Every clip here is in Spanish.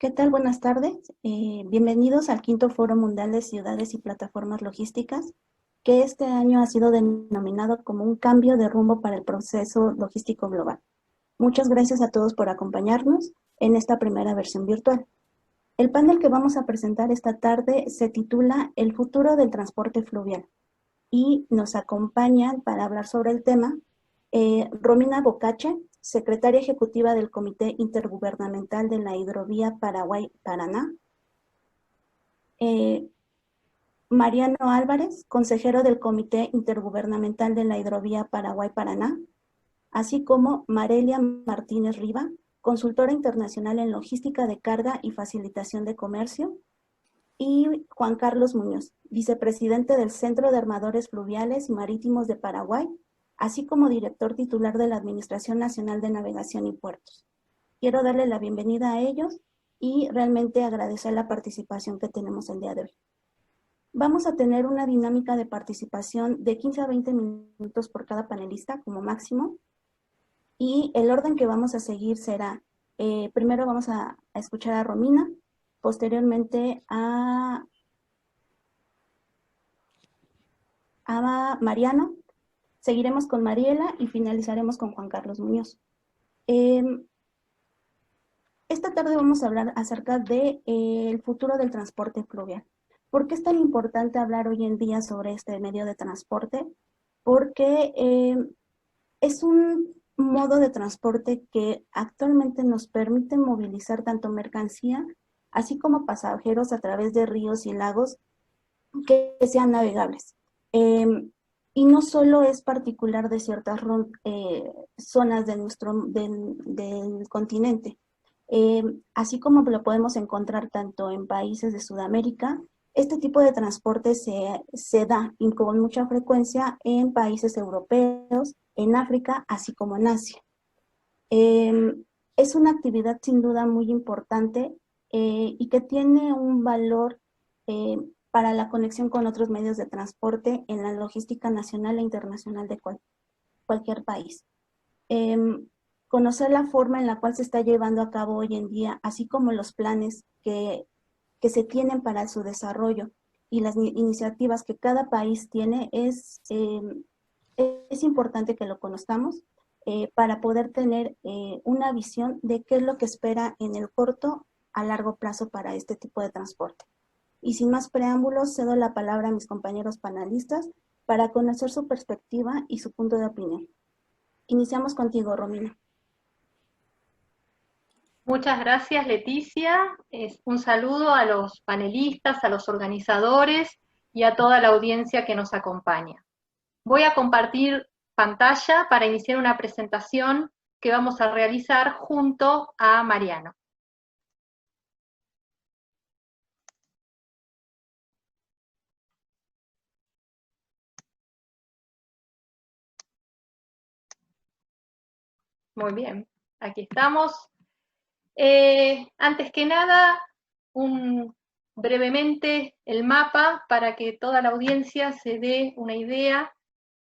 ¿Qué tal? Buenas tardes. Bienvenidos al quinto Foro Mundial de Ciudades y Plataformas Logísticas, que este año ha sido denominado como un cambio de rumbo para el proceso logístico global. Muchas gracias a todos por acompañarnos en esta primera versión virtual. El panel que vamos a presentar esta tarde se titula El futuro del transporte fluvial y nos acompañan para hablar sobre el tema Romina Bocache, secretaria ejecutiva del Comité Intergubernamental de la Hidrovía Paraguay-Paraná, Mariano Álvarez, consejero del Comité Intergubernamental de la Hidrovía Paraguay-Paraná, así como Marelia Martínez Riva, consultora internacional en logística de carga y facilitación de comercio, y Juan Carlos Muñoz, vicepresidente del Centro de Armadores Fluviales y Marítimos de Paraguay, así como director titular de la Administración Nacional de Navegación y Puertos. Quiero darle la bienvenida a ellos y realmente agradecer la participación que tenemos el día de hoy. Vamos a tener una dinámica de participación de 15 a 20 minutos por cada panelista como máximo, y el orden que vamos a seguir será, primero vamos a escuchar a Romina, posteriormente a Mariano, seguiremos con Mariela y finalizaremos con Juan Carlos Muñoz. Esta tarde vamos a hablar acerca del futuro del transporte fluvial. ¿Por qué es tan importante hablar hoy en día sobre este medio de transporte? Porque es un modo de transporte que actualmente nos permite movilizar tanto mercancía, así como pasajeros a través de ríos y lagos que sean navegables. Y no solo es particular de ciertas zonas de del continente, así como lo podemos encontrar tanto en países de Sudamérica. Este tipo de transporte se da y con mucha frecuencia en países europeos, en África, así como en Asia. Es una actividad sin duda muy importante y que tiene un valor para la conexión con otros medios de transporte en la logística nacional e internacional de cualquier país. Conocer la forma en la cual se está llevando a cabo hoy en día, así como los planes que se tienen para su desarrollo y las iniciativas que cada país tiene, es importante que lo conozcamos para poder tener una visión de qué es lo que espera en el corto a largo plazo para este tipo de transporte. Y sin más preámbulos, cedo la palabra a mis compañeros panelistas para conocer su perspectiva y su punto de opinión. Iniciamos contigo, Romina. Muchas gracias, Leticia. Un saludo a los panelistas, a los organizadores y a toda la audiencia que nos acompaña. Voy a compartir pantalla para iniciar una presentación que vamos a realizar junto a Mariano. Muy bien, aquí estamos. Antes que nada, brevemente el mapa para que toda la audiencia se dé una idea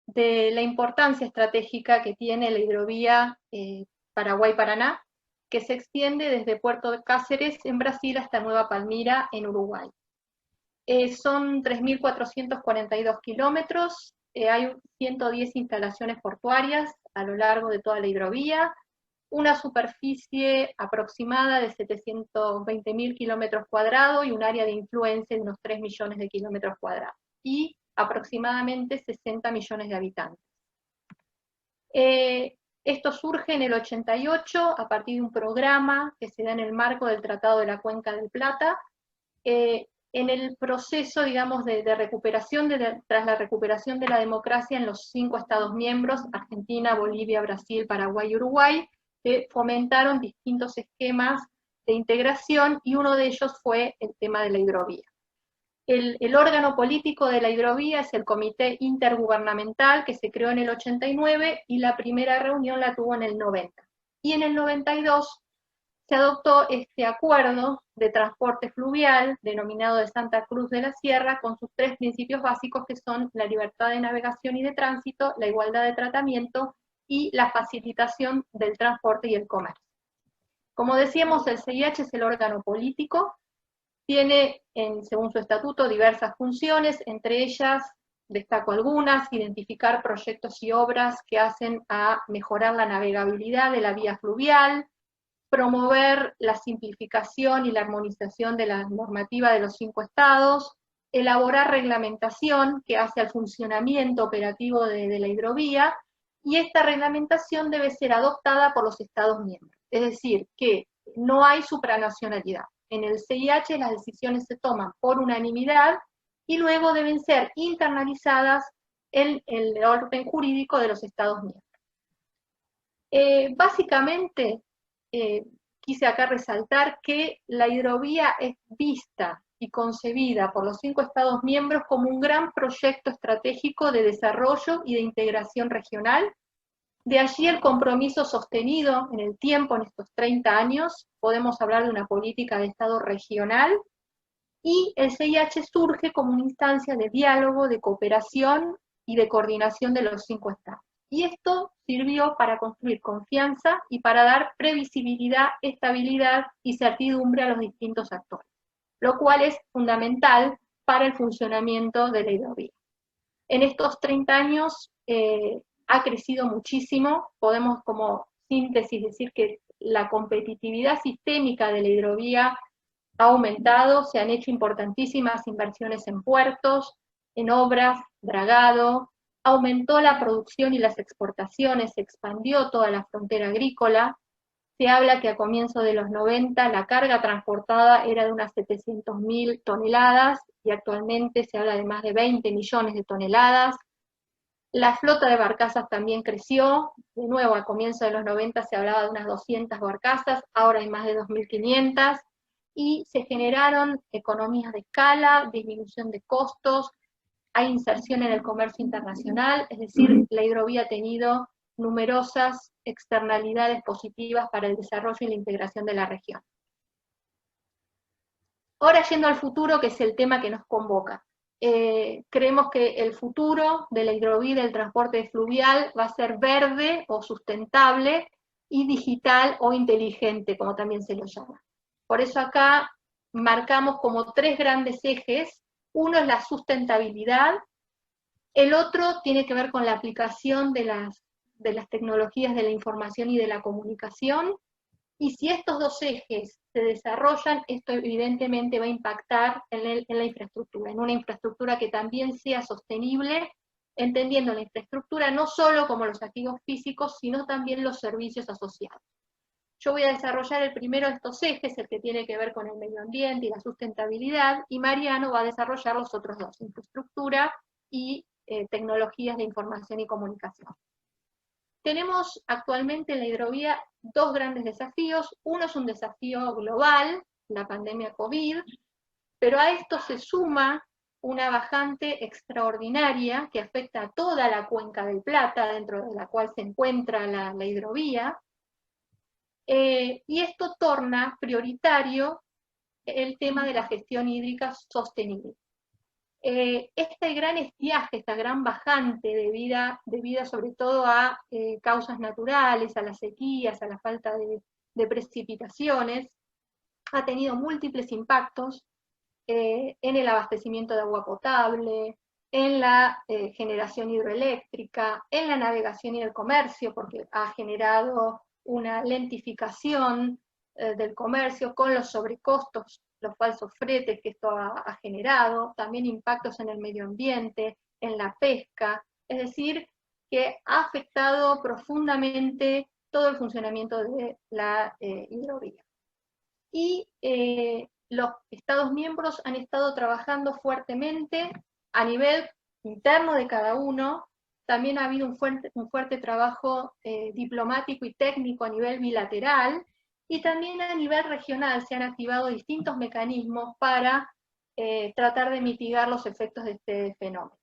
de la importancia estratégica que tiene la hidrovía Paraguay-Paraná, que se extiende desde Puerto de Cáceres en Brasil hasta Nueva Palmira en Uruguay. Son 3.442 kilómetros, hay 110 instalaciones portuarias a lo largo de toda la hidrovía, una superficie aproximada de 720.000 kilómetros cuadrados y un área de influencia de unos 3 millones de kilómetros cuadrados, y aproximadamente 60 millones de habitantes. Esto surge en el 88 a partir de un programa que se da en el marco del Tratado de la Cuenca del Plata, en el proceso, digamos, de recuperación, tras la recuperación de la democracia en los 5 Estados miembros, Argentina, Bolivia, Brasil, Paraguay y Uruguay, que fomentaron distintos esquemas de integración, y uno de ellos fue el tema de la hidrovía. El órgano político de la hidrovía es el Comité Intergubernamental, que se creó en el 89 y la primera reunión la tuvo en el 90. Y en el 92 se adoptó este acuerdo de transporte fluvial, denominado de Santa Cruz de la Sierra, con sus 3 principios básicos, que son la libertad de navegación y de tránsito, la igualdad de tratamiento y la facilitación del transporte y el comercio. Como decíamos, el CIH es el órgano político, tiene, según su estatuto, diversas funciones, entre ellas destaco algunas: identificar proyectos y obras que hacen a mejorar la navegabilidad de la vía fluvial, promover la simplificación y la armonización de la normativa de los 5 estados, elaborar reglamentación que hace al funcionamiento operativo de la hidrovía, y esta reglamentación debe ser adoptada por los estados miembros. Es decir, que no hay supranacionalidad. En el CIH las decisiones se toman por unanimidad y luego deben ser internalizadas en el orden jurídico de los estados miembros. Básicamente, quise acá resaltar que la hidrovía es vista y concebida por los 5 estados miembros como un gran proyecto estratégico de desarrollo y de integración regional. De allí el compromiso sostenido en el tiempo, en estos 30 años, podemos hablar de una política de Estado regional, y el CIH surge como una instancia de diálogo, de cooperación y de coordinación de los 5 estados. Y esto sirvió para construir confianza y para dar previsibilidad, estabilidad y certidumbre a los distintos actores, lo cual es fundamental para el funcionamiento de la hidrovía. En estos 30 años ha crecido muchísimo. Podemos, como síntesis, decir que la competitividad sistémica de la hidrovía ha aumentado, se han hecho importantísimas inversiones en puertos, en obras, dragado, aumentó la producción y las exportaciones, se expandió toda la frontera agrícola. Se habla que a comienzos de los 90 la carga transportada era de unas 700.000 toneladas y actualmente se habla de más de 20 millones de toneladas. La flota de barcazas también creció. De nuevo, a comienzos de los 90 se hablaba de unas 200 barcazas, ahora hay más de 2.500, y se generaron economías de escala, disminución de costos, hay inserción en el comercio internacional, es decir, la hidrovía ha tenido numerosas externalidades positivas para el desarrollo y la integración de la región. Ahora, yendo al futuro, que es el tema que nos convoca. Creemos que el futuro de la hidrovía y del transporte fluvial va a ser verde o sustentable, y digital o inteligente, como también se lo llama. Por eso acá marcamos como 3 grandes ejes. Uno es la sustentabilidad, el otro tiene que ver con la aplicación de las tecnologías de la información y de la comunicación, y si estos 2 ejes se desarrollan, esto evidentemente va a impactar en la infraestructura, en una infraestructura que también sea sostenible, entendiendo la infraestructura no solo como los activos físicos, sino también los servicios asociados. Yo voy a desarrollar el primero de estos ejes, el que tiene que ver con el medio ambiente y la sustentabilidad, y Mariano va a desarrollar los otros 2, infraestructura y tecnologías de información y comunicación. Tenemos actualmente en la hidrovía 2 grandes desafíos. Uno es un desafío global, la pandemia COVID, pero a esto se suma una bajante extraordinaria que afecta a toda la cuenca del Plata, dentro de la cual se encuentra la hidrovía, y esto torna prioritario el tema de la gestión hídrica sostenible. Este gran estiaje, esta gran bajante debida sobre todo a causas naturales, a las sequías, a la falta de precipitaciones, ha tenido múltiples impactos en el abastecimiento de agua potable, en la generación hidroeléctrica, en la navegación y el comercio, porque ha generado una lentificación del comercio con los sobrecostos, los falsos fretes que esto ha generado, también impactos en el medio ambiente, en la pesca, es decir, que ha afectado profundamente todo el funcionamiento de la hidrovía. Y los Estados miembros han estado trabajando fuertemente a nivel interno de cada uno. También ha habido un fuerte trabajo diplomático y técnico a nivel bilateral, y también a nivel regional se han activado distintos mecanismos para tratar de mitigar los efectos de este fenómeno.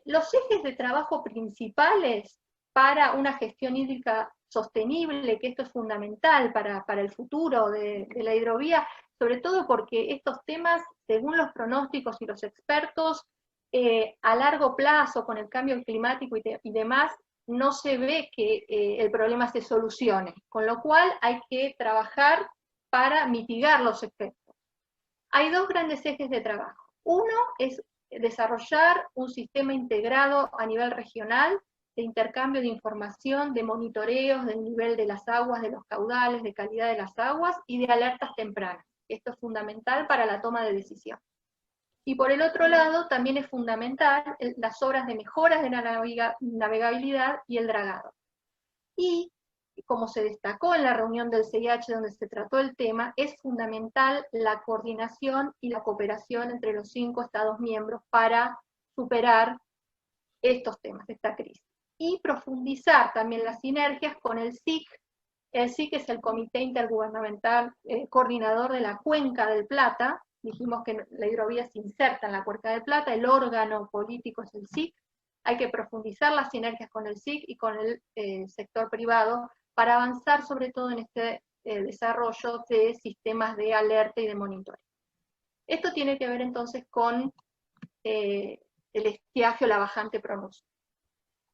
Los ejes de trabajo principales para una gestión hídrica sostenible, que esto es fundamental para el futuro de la hidrovía, sobre todo porque estos temas, según los pronósticos y los expertos, a largo plazo, con el cambio climático y demás, no se ve que el problema se solucione, con lo cual hay que trabajar para mitigar los efectos. Hay dos grandes ejes de trabajo. Uno es desarrollar un sistema integrado a nivel regional de intercambio de información, de monitoreos del nivel de las aguas, de los caudales, de calidad de las aguas y de alertas tempranas. Esto es fundamental para la toma de decisión. Y por el otro lado, también es fundamental las obras de mejoras de la navegabilidad y el dragado. Y, como se destacó en la reunión del CIH donde se trató el tema, es fundamental la coordinación y la cooperación entre los 5 Estados miembros para superar estos temas, esta crisis. Y profundizar también las sinergias con el SIC. El SIC es el Comité Intergubernamental Coordinador de la Cuenca del Plata. Dijimos que la hidrovía se inserta en la Cuenca del Plata, el órgano político es el SIC. Hay que profundizar las sinergias con el SIC y con el sector privado para avanzar sobre todo en este desarrollo de sistemas de alerta y de monitoreo. Esto tiene que ver entonces con el estiaje o la bajante pronuncia.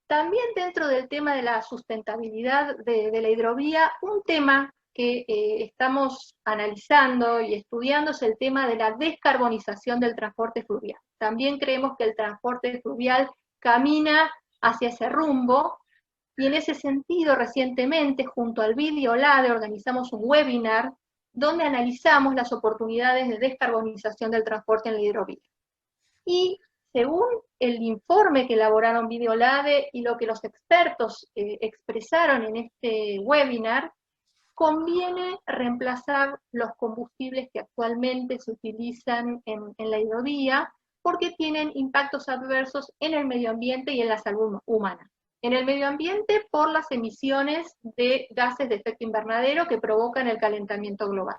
También dentro del tema de la sustentabilidad de la hidrovía, un tema que estamos analizando y estudiando es el tema de la descarbonización del transporte fluvial. También creemos que el transporte fluvial camina hacia ese rumbo, y en ese sentido recientemente junto al BID y OLADE organizamos un webinar donde analizamos las oportunidades de descarbonización del transporte en la hidrovía. Y según el informe que elaboraron BID y OLADE y lo que los expertos expresaron en este webinar, conviene reemplazar los combustibles que actualmente se utilizan en la hidrovía porque tienen impactos adversos en el medio ambiente y en la salud humana. En el medio ambiente por las emisiones de gases de efecto invernadero que provocan el calentamiento global.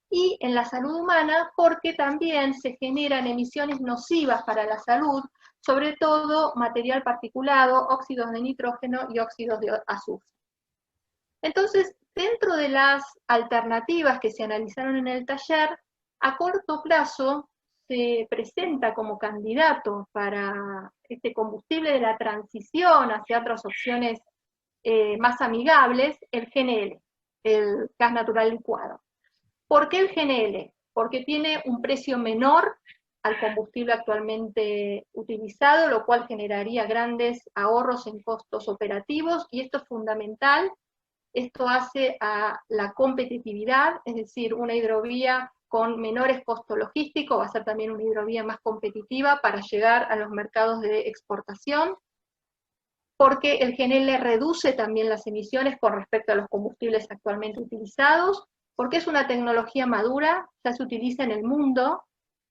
Y en la salud humana porque también se generan emisiones nocivas para la salud, sobre todo material particulado, óxidos de nitrógeno y óxidos de azufre. Entonces, dentro de las alternativas que se analizaron en el taller, a corto plazo se presenta como candidato para este combustible de la transición hacia otras opciones más amigables, el GNL, el gas natural licuado. ¿Por qué el GNL? Porque tiene un precio menor al combustible actualmente utilizado, lo cual generaría grandes ahorros en costos operativos, y esto es fundamental. Esto hace a la competitividad, es decir, una hidrovía con menores costos logísticos va a ser también una hidrovía más competitiva para llegar a los mercados de exportación, porque el GNL reduce también las emisiones con respecto a los combustibles actualmente utilizados, porque es una tecnología madura, ya se utiliza en el mundo,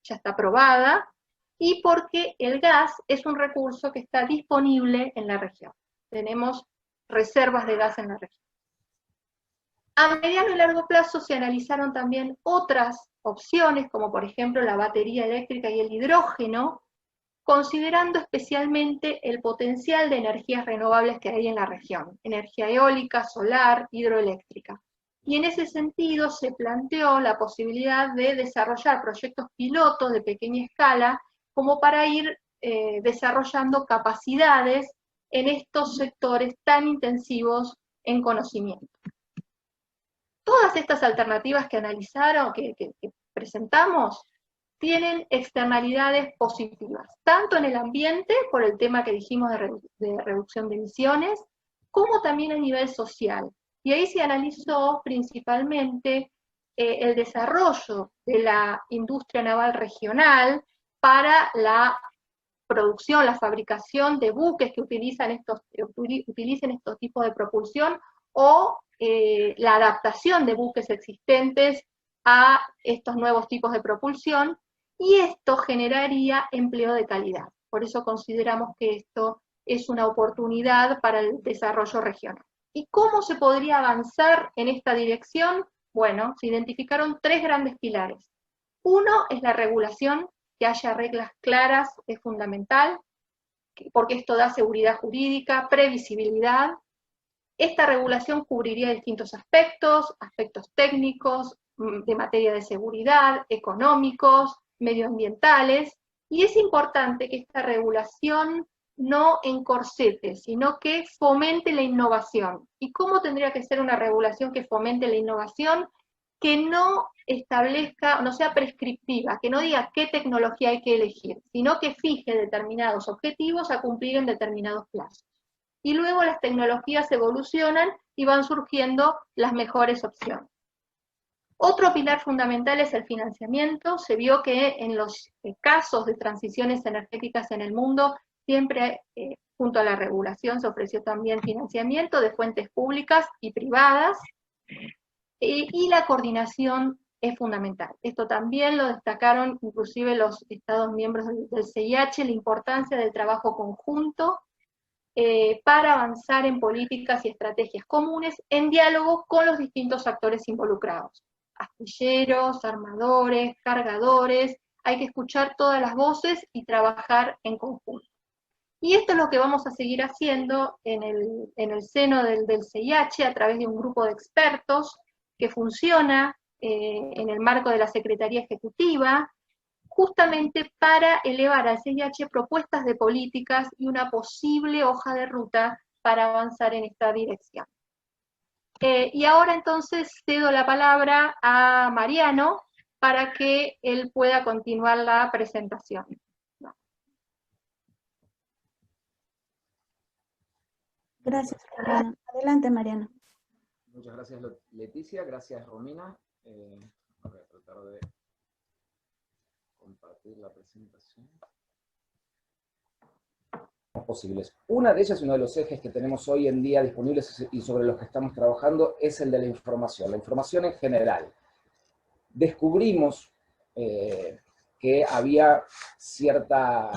ya está probada, y porque el gas es un recurso que está disponible en la región. Tenemos reservas de gas en la región. A mediano y largo plazo se analizaron también otras opciones, como por ejemplo la batería eléctrica y el hidrógeno, considerando especialmente el potencial de energías renovables que hay en la región, energía eólica, solar, hidroeléctrica. Y en ese sentido se planteó la posibilidad de desarrollar proyectos pilotos de pequeña escala, como para ir desarrollando capacidades en estos sectores tan intensivos en conocimiento. Todas estas alternativas que analizaron, que presentamos, tienen externalidades positivas, tanto en el ambiente, por el tema que dijimos de reducción de emisiones, como también a nivel social. Y ahí se analizó principalmente el desarrollo de la industria naval regional para la producción, la fabricación de buques que utilicen estos tipos de propulsión, o la adaptación de buques existentes a estos nuevos tipos de propulsión, y esto generaría empleo de calidad. Por eso consideramos que esto es una oportunidad para el desarrollo regional. ¿Y cómo se podría avanzar en esta dirección? Bueno, se identificaron 3 grandes pilares. Uno es la regulación, que haya reglas claras es fundamental, porque esto da seguridad jurídica, previsibilidad. Esta regulación cubriría distintos aspectos técnicos, de materia de seguridad, económicos, medioambientales, y es importante que esta regulación no encorsete, sino que fomente la innovación. ¿Y cómo tendría que ser una regulación que fomente la innovación? Que no establezca, no sea prescriptiva, que no diga qué tecnología hay que elegir, sino que fije determinados objetivos a cumplir en determinados plazos. Y luego las tecnologías evolucionan y van surgiendo las mejores opciones. Otro pilar fundamental es el financiamiento. Se vio que en los casos de transiciones energéticas en el mundo, siempre junto a la regulación se ofreció también financiamiento de fuentes públicas y privadas, y la coordinación es fundamental. Esto también lo destacaron inclusive los Estados miembros del CIH, la importancia del trabajo conjunto para avanzar en políticas y estrategias comunes en diálogo con los distintos actores involucrados. Astilleros, armadores, cargadores, hay que escuchar todas las voces y trabajar en conjunto. Y esto es lo que vamos a seguir haciendo en el seno del CIH a través de un grupo de expertos que funciona en el marco de la Secretaría Ejecutiva, justamente para elevar al CIH propuestas de políticas y una posible hoja de ruta para avanzar en esta dirección. Y ahora entonces cedo la palabra a Mariano para que él pueda continuar la presentación. Gracias, Mariana. Adelante, Mariano. Muchas gracias, Leticia. Gracias, Romina. Voy a tratar de compartir la presentación. Posibles. Una de ellas, uno de los ejes que tenemos hoy en día disponibles y sobre los que estamos trabajando, es el de la información en general. Descubrimos que había cierta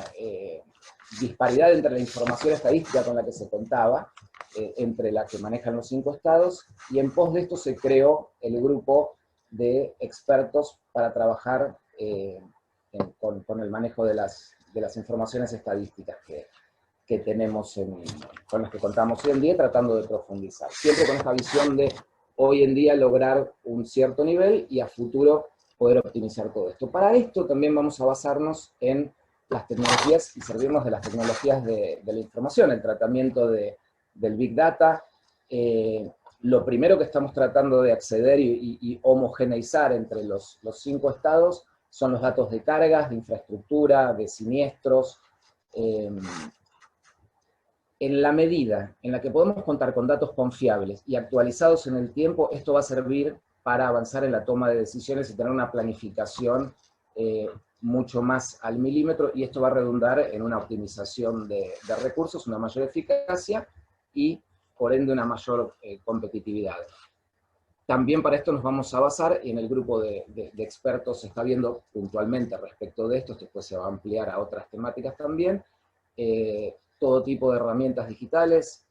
disparidad entre la información estadística con la que se contaba, entre la que manejan los 5 estados, y en pos de esto se creó el grupo de expertos para trabajar con el manejo de las informaciones estadísticas que tenemos, con las que contamos hoy en día, tratando de profundizar. Siempre con esta visión de hoy en día lograr un cierto nivel y a futuro poder optimizar todo esto. Para esto también vamos a basarnos en las tecnologías y servirnos de las tecnologías de la información, el tratamiento del Big Data. Lo primero que estamos tratando de acceder y homogeneizar entre los 5 estados son los datos de cargas, de infraestructura, de siniestros. En la medida en la que podemos contar con datos confiables y actualizados en el tiempo, esto va a servir para avanzar en la toma de decisiones y tener una planificación mucho más al milímetro, y esto va a redundar en una optimización de recursos, una mayor eficacia y, por ende, una mayor competitividad. También para esto nos vamos a basar, y en el grupo de expertos se está viendo puntualmente respecto de esto después se va a ampliar a otras temáticas también, todo tipo de herramientas digitales.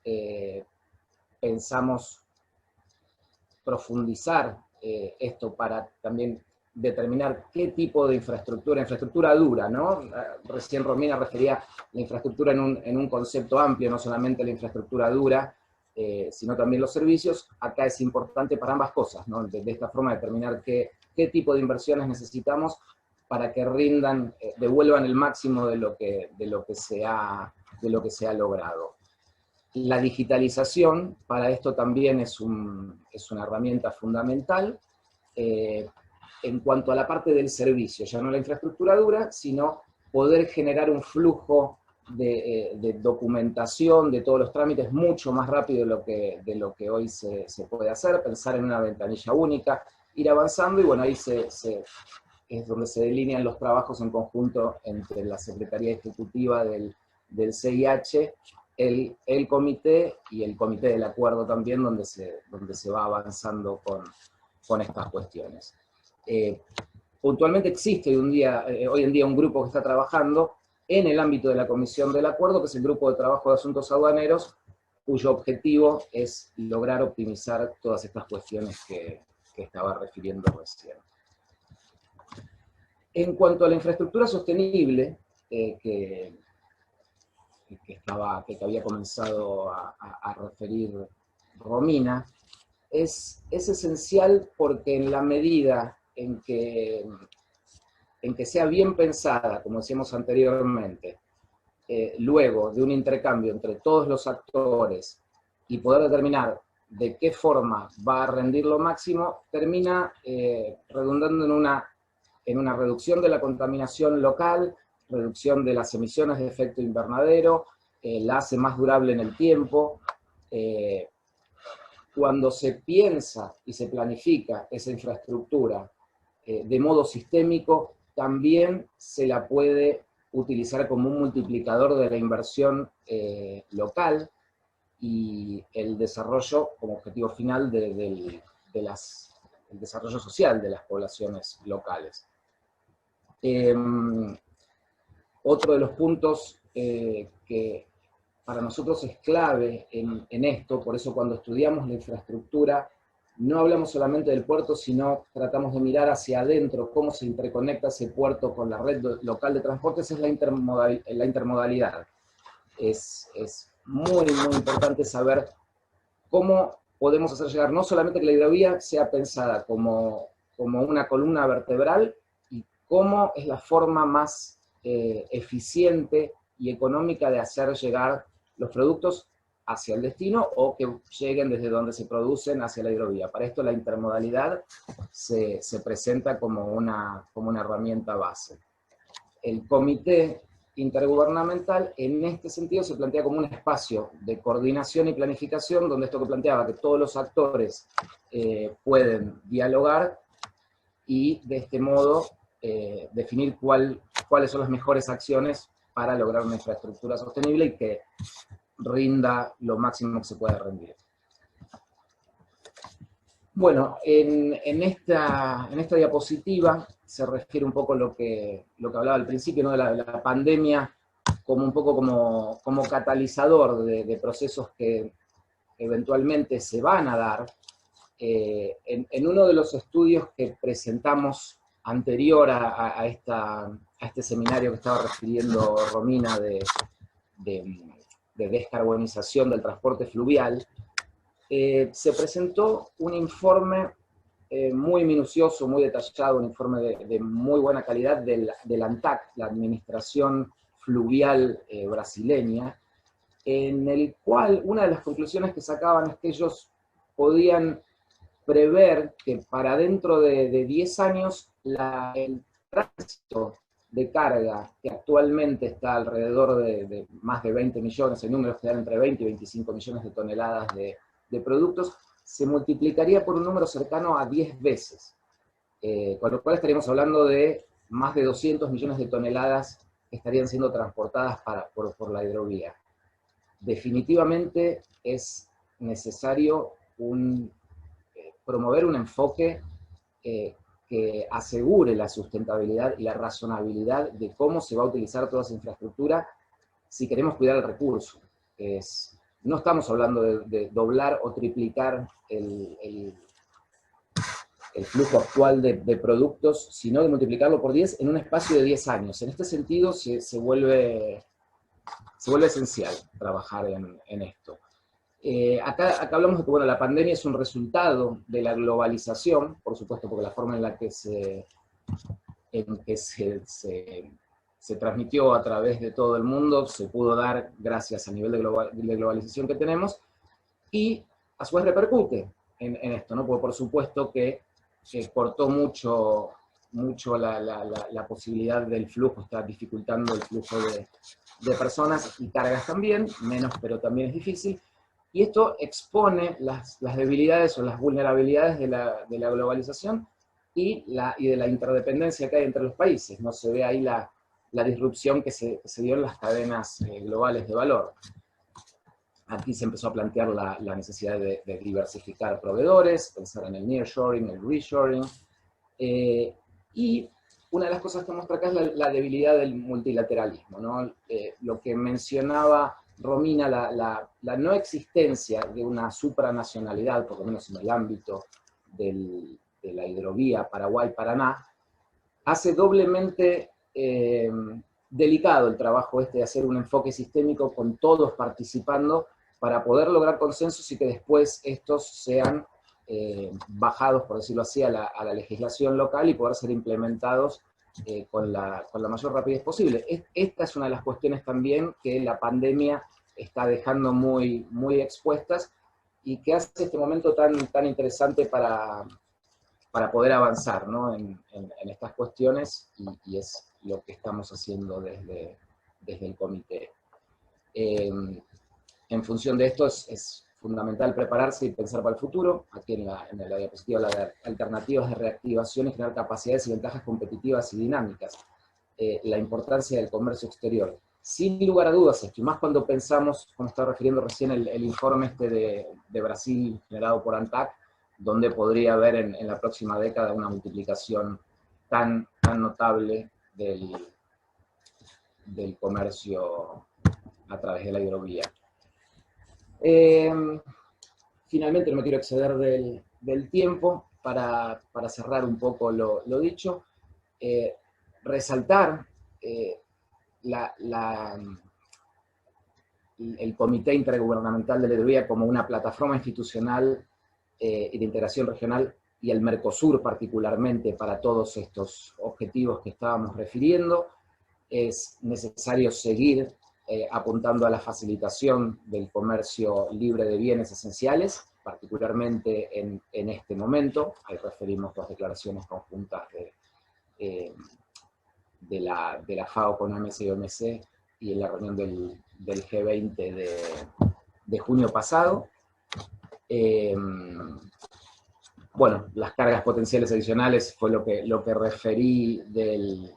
Pensamos profundizar esto para también determinar qué tipo de infraestructura dura, ¿no? Recién Romina refería la infraestructura en un concepto amplio, no solamente la infraestructura dura, sino también los servicios. Acá es importante para ambas cosas, ¿no? De esta forma determinar qué tipo de inversiones necesitamos para que rindan, devuelvan el máximo de lo que se ha logrado. La digitalización para esto también es una herramienta fundamental en cuanto a la parte del servicio, ya no la infraestructura dura, sino poder generar un flujo de documentación de todos los trámites mucho más rápido de lo que hoy se puede hacer, pensar en una ventanilla única, ir avanzando, y bueno, ahí es donde se delinean los trabajos en conjunto entre la Secretaría Ejecutiva del CIH, el comité y el comité del acuerdo también, donde se va avanzando con estas cuestiones. Puntualmente existe hoy en día un grupo que está trabajando en el ámbito de la Comisión del Acuerdo, que es el Grupo de Trabajo de Asuntos Aduaneros, cuyo objetivo es lograr optimizar todas estas cuestiones que estaba refiriendo recién. En cuanto a la infraestructura sostenible, que había comenzado a referir Romina, es esencial porque en la medida en que sea bien pensada, como decíamos anteriormente, luego de un intercambio entre todos los actores y poder determinar de qué forma va a rendir lo máximo, termina redundando en una reducción de la contaminación local, reducción de las emisiones de efecto invernadero, la hace más durable en el tiempo. Cuando se piensa y se planifica esa infraestructura de modo sistémico, también se la puede utilizar como un multiplicador de la inversión local y el desarrollo como objetivo final el desarrollo social de las poblaciones locales. Otro de los puntos que para nosotros es clave en esto, por eso cuando estudiamos la infraestructura, no hablamos solamente del puerto, sino tratamos de mirar hacia adentro, cómo se interconecta ese puerto con la red local de transportes, es la intermodalidad. Es muy, muy importante saber cómo podemos hacer llegar, no solamente que la hidrovía sea pensada como una columna vertebral, y cómo es la forma más eficiente y económica de hacer llegar los productos hacia el destino o que lleguen desde donde se producen hacia la hidrovía. Para esto la intermodalidad se presenta como una herramienta base. El comité intergubernamental en este sentido se plantea como un espacio de coordinación y planificación, donde esto que planteaba, que todos los actores pueden dialogar y de este modo definir cuáles son las mejores acciones para lograr una infraestructura sostenible y que rinda lo máximo que se pueda rendir. Bueno, en esta diapositiva se refiere un poco lo que hablaba al principio, ¿no? de la pandemia como un poco como catalizador de procesos que eventualmente se van a dar. En uno de los estudios que presentamos anterior a este seminario que estaba refiriendo Romina de descarbonización del transporte fluvial, se presentó un informe muy minucioso, muy detallado, un informe de muy buena calidad del ANTAC, la Administración Fluvial Brasileña, en el cual una de las conclusiones que sacaban es que ellos podían prever que para dentro de 10 años el tránsito de carga, que actualmente está alrededor de más de 20 millones, en números que dan entre 20 y 25 millones de toneladas de productos, se multiplicaría por un número cercano a 10 veces. Con lo cual estaríamos hablando de más de 200 millones de toneladas que estarían siendo transportadas por la hidrovía. Definitivamente es necesario promover un enfoque que asegure la sustentabilidad y la razonabilidad de cómo se va a utilizar toda esa infraestructura si queremos cuidar el recurso. No estamos hablando de doblar o triplicar el flujo actual de productos, sino de multiplicarlo por 10 en un espacio de 10 años. En este sentido se vuelve esencial trabajar en esto. Acá hablamos de que la pandemia es un resultado de la globalización, por supuesto, porque la forma en la que se transmitió a través de todo el mundo se pudo dar gracias al nivel de globalización que tenemos, y a su vez repercute en esto, ¿no? Porque por supuesto que cortó mucho la posibilidad del flujo, está dificultando el flujo de personas y cargas también, menos, pero también es difícil. Y esto expone las debilidades o las vulnerabilidades de la globalización y de la interdependencia que hay entre los países. No se ve ahí la disrupción que se dio en las cadenas globales de valor. Aquí se empezó a plantear la necesidad de diversificar proveedores, pensar en el nearshoring, el reshoring. Y una de las cosas que muestra acá es la debilidad del multilateralismo, ¿no? Lo que mencionaba Romina, la no existencia de una supranacionalidad, por lo menos en el ámbito de la hidrovía Paraguay-Paraná, hace doblemente delicado el trabajo de hacer un enfoque sistémico con todos participando para poder lograr consensos y que después estos sean bajados, por decirlo así, a la legislación local y poder ser implementados con la mayor rapidez posible. Esta es una de las cuestiones también que la pandemia está dejando muy, muy expuestas y que hace este momento tan interesante para poder avanzar, ¿no?, en estas cuestiones, y es lo que estamos haciendo desde el comité. En función de esto es fundamental prepararse y pensar para el futuro. Aquí en la diapositiva habla de alternativas de reactivación y generar capacidades y ventajas competitivas y dinámicas. La importancia del comercio exterior. Sin lugar a dudas esto, y más cuando pensamos, como estaba refiriendo recién el informe de Brasil generado por ANTAC, donde podría haber en la próxima década una multiplicación tan notable del comercio a través de la hidrovía. Finalmente, no me quiero exceder del tiempo, para cerrar un poco lo dicho, resaltar el Comité Intergubernamental de la Hidrovía como una plataforma institucional y de integración regional, y el Mercosur particularmente, para todos estos objetivos que estábamos refiriendo. Es necesario seguir apuntando a la facilitación del comercio libre de bienes esenciales, particularmente en este momento. Ahí referimos las declaraciones conjuntas de la FAO con OMS y OMC, y en la reunión del G20 de junio pasado. Bueno, las cargas potenciales adicionales fue lo que referí del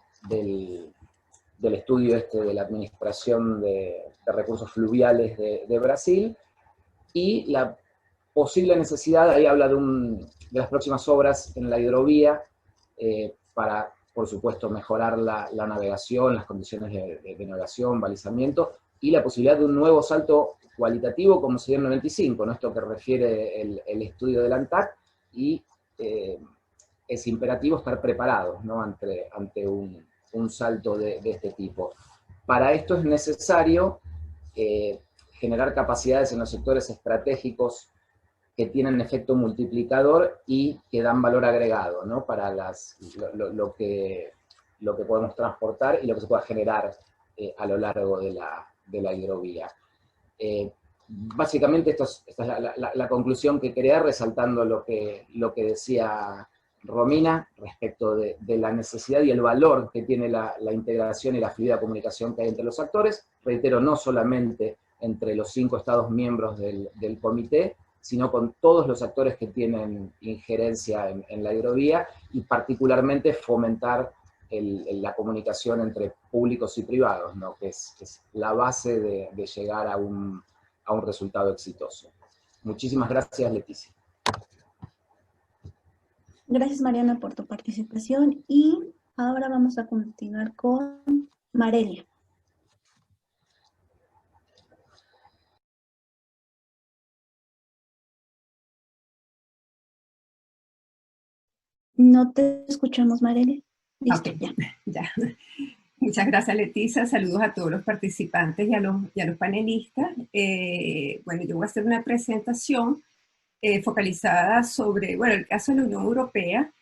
estudio de la Administración de Recursos Fluviales de Brasil, y la posible necesidad, ahí habla de las próximas obras en la hidrovía, para, por supuesto, mejorar la navegación, las condiciones de navegación, balizamiento, y la posibilidad de un nuevo salto cualitativo como se dio en el 95, ¿no? Esto que refiere el estudio del ANTAC, y es imperativo estar preparados, ¿no?, ante un salto de este tipo. Para esto es necesario generar capacidades en los sectores estratégicos que tienen efecto multiplicador y que dan valor agregado, ¿no?, para lo que podemos transportar y lo que se pueda generar a lo largo de la hidrovía. Básicamente esta es la conclusión que quería dar, resaltando lo que decía Romina respecto de la necesidad y el valor que tiene la integración y la fluida comunicación que hay entre los actores. Reitero, no solamente entre los 5 estados miembros del comité, sino con todos los actores que tienen injerencia en la hidrovía, y particularmente fomentar la comunicación entre públicos y privados, ¿no?, que es la base de llegar a un resultado exitoso. Muchísimas gracias, Leticia. Gracias, Mariana, por tu participación, y ahora vamos a continuar con Marelia. No te escuchamos, Marelia. Listo, okay. Ya. Muchas gracias, Leticia. Saludos a todos los participantes y a los panelistas. Bueno, yo voy a hacer una presentación focalizada sobre, bueno, el caso de la Unión Europea,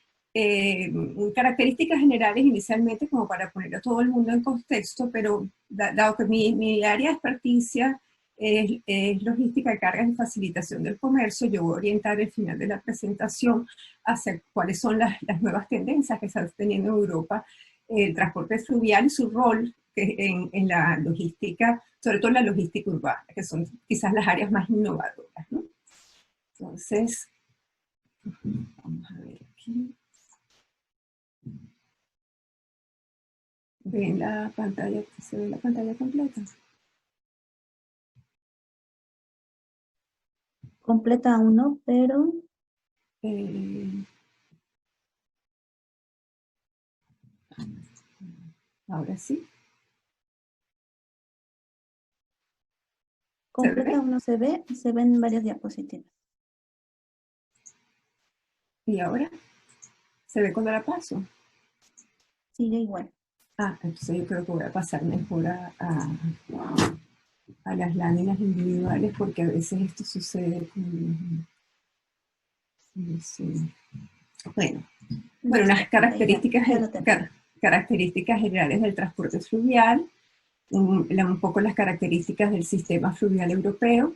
características generales inicialmente, como para poner a todo el mundo en contexto, pero dado que mi área de experticia es logística de cargas y facilitación del comercio, yo voy a orientar el final de la presentación hacia cuáles son las nuevas tendencias que están teniendo en Europa, el transporte fluvial y su rol en la logística, sobre todo en la logística urbana, que son quizás las áreas más innovadoras, ¿no? Entonces, vamos a ver aquí. ¿Ven la pantalla? ¿Se ve la pantalla completa? Completa aún no, pero... Ahora sí. Completa aún no se ven varias diapositivas. ¿Y ahora? ¿Se ve cuando la paso? Sigue igual. Entonces yo creo que voy a pasar mejor a las láminas individuales, porque a veces esto sucede con... Sí. Bueno, unas características... características generales del transporte fluvial, un poco las características del sistema fluvial europeo,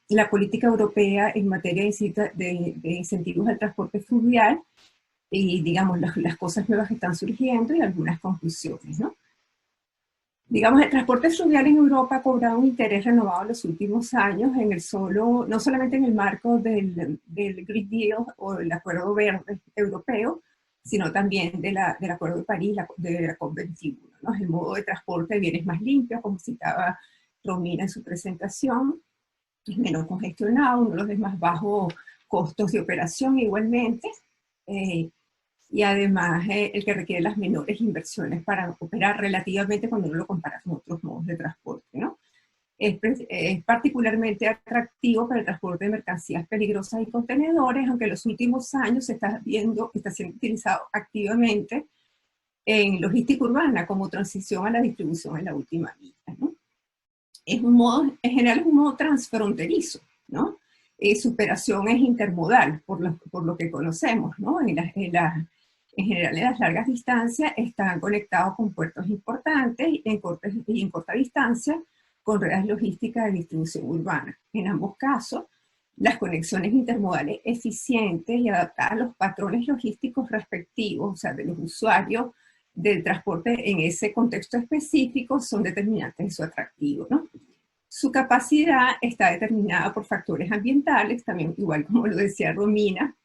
la política europea en materia de incentivos al transporte fluvial y, digamos, las cosas nuevas que están surgiendo y algunas conclusiones, ¿no? Digamos, el transporte fluvial en Europa ha cobrado un interés renovado en los últimos años, no solamente en el marco del Green Deal o del Acuerdo Verde Europeo, sino también del Acuerdo de París, de la COP21, ¿no? El modo de transporte de bienes más limpio, como citaba Romina en su presentación, es menos congestionado, uno de los de más bajos costos de operación igualmente, y además el que requiere las menores inversiones para operar relativamente cuando uno lo compara con otros modos de transporte, ¿no? Es particularmente atractivo para el transporte de mercancías peligrosas y contenedores, aunque en los últimos años está siendo utilizado activamente en logística urbana como transición a la distribución en la última milla, ¿no? En general es un modo transfronterizo, ¿no? Su operación es intermodal, por lo que conocemos, ¿no? En general, en las largas distancias están conectados con puertos importantes y en corta distancia con redes logísticas de distribución urbana. En ambos casos, las conexiones intermodales eficientes y adaptadas a los patrones logísticos respectivos, o sea, de los usuarios del transporte en ese contexto específico, son determinantes de su atractivo, ¿no? Su capacidad está determinada por factores ambientales, también igual como lo decía Romina,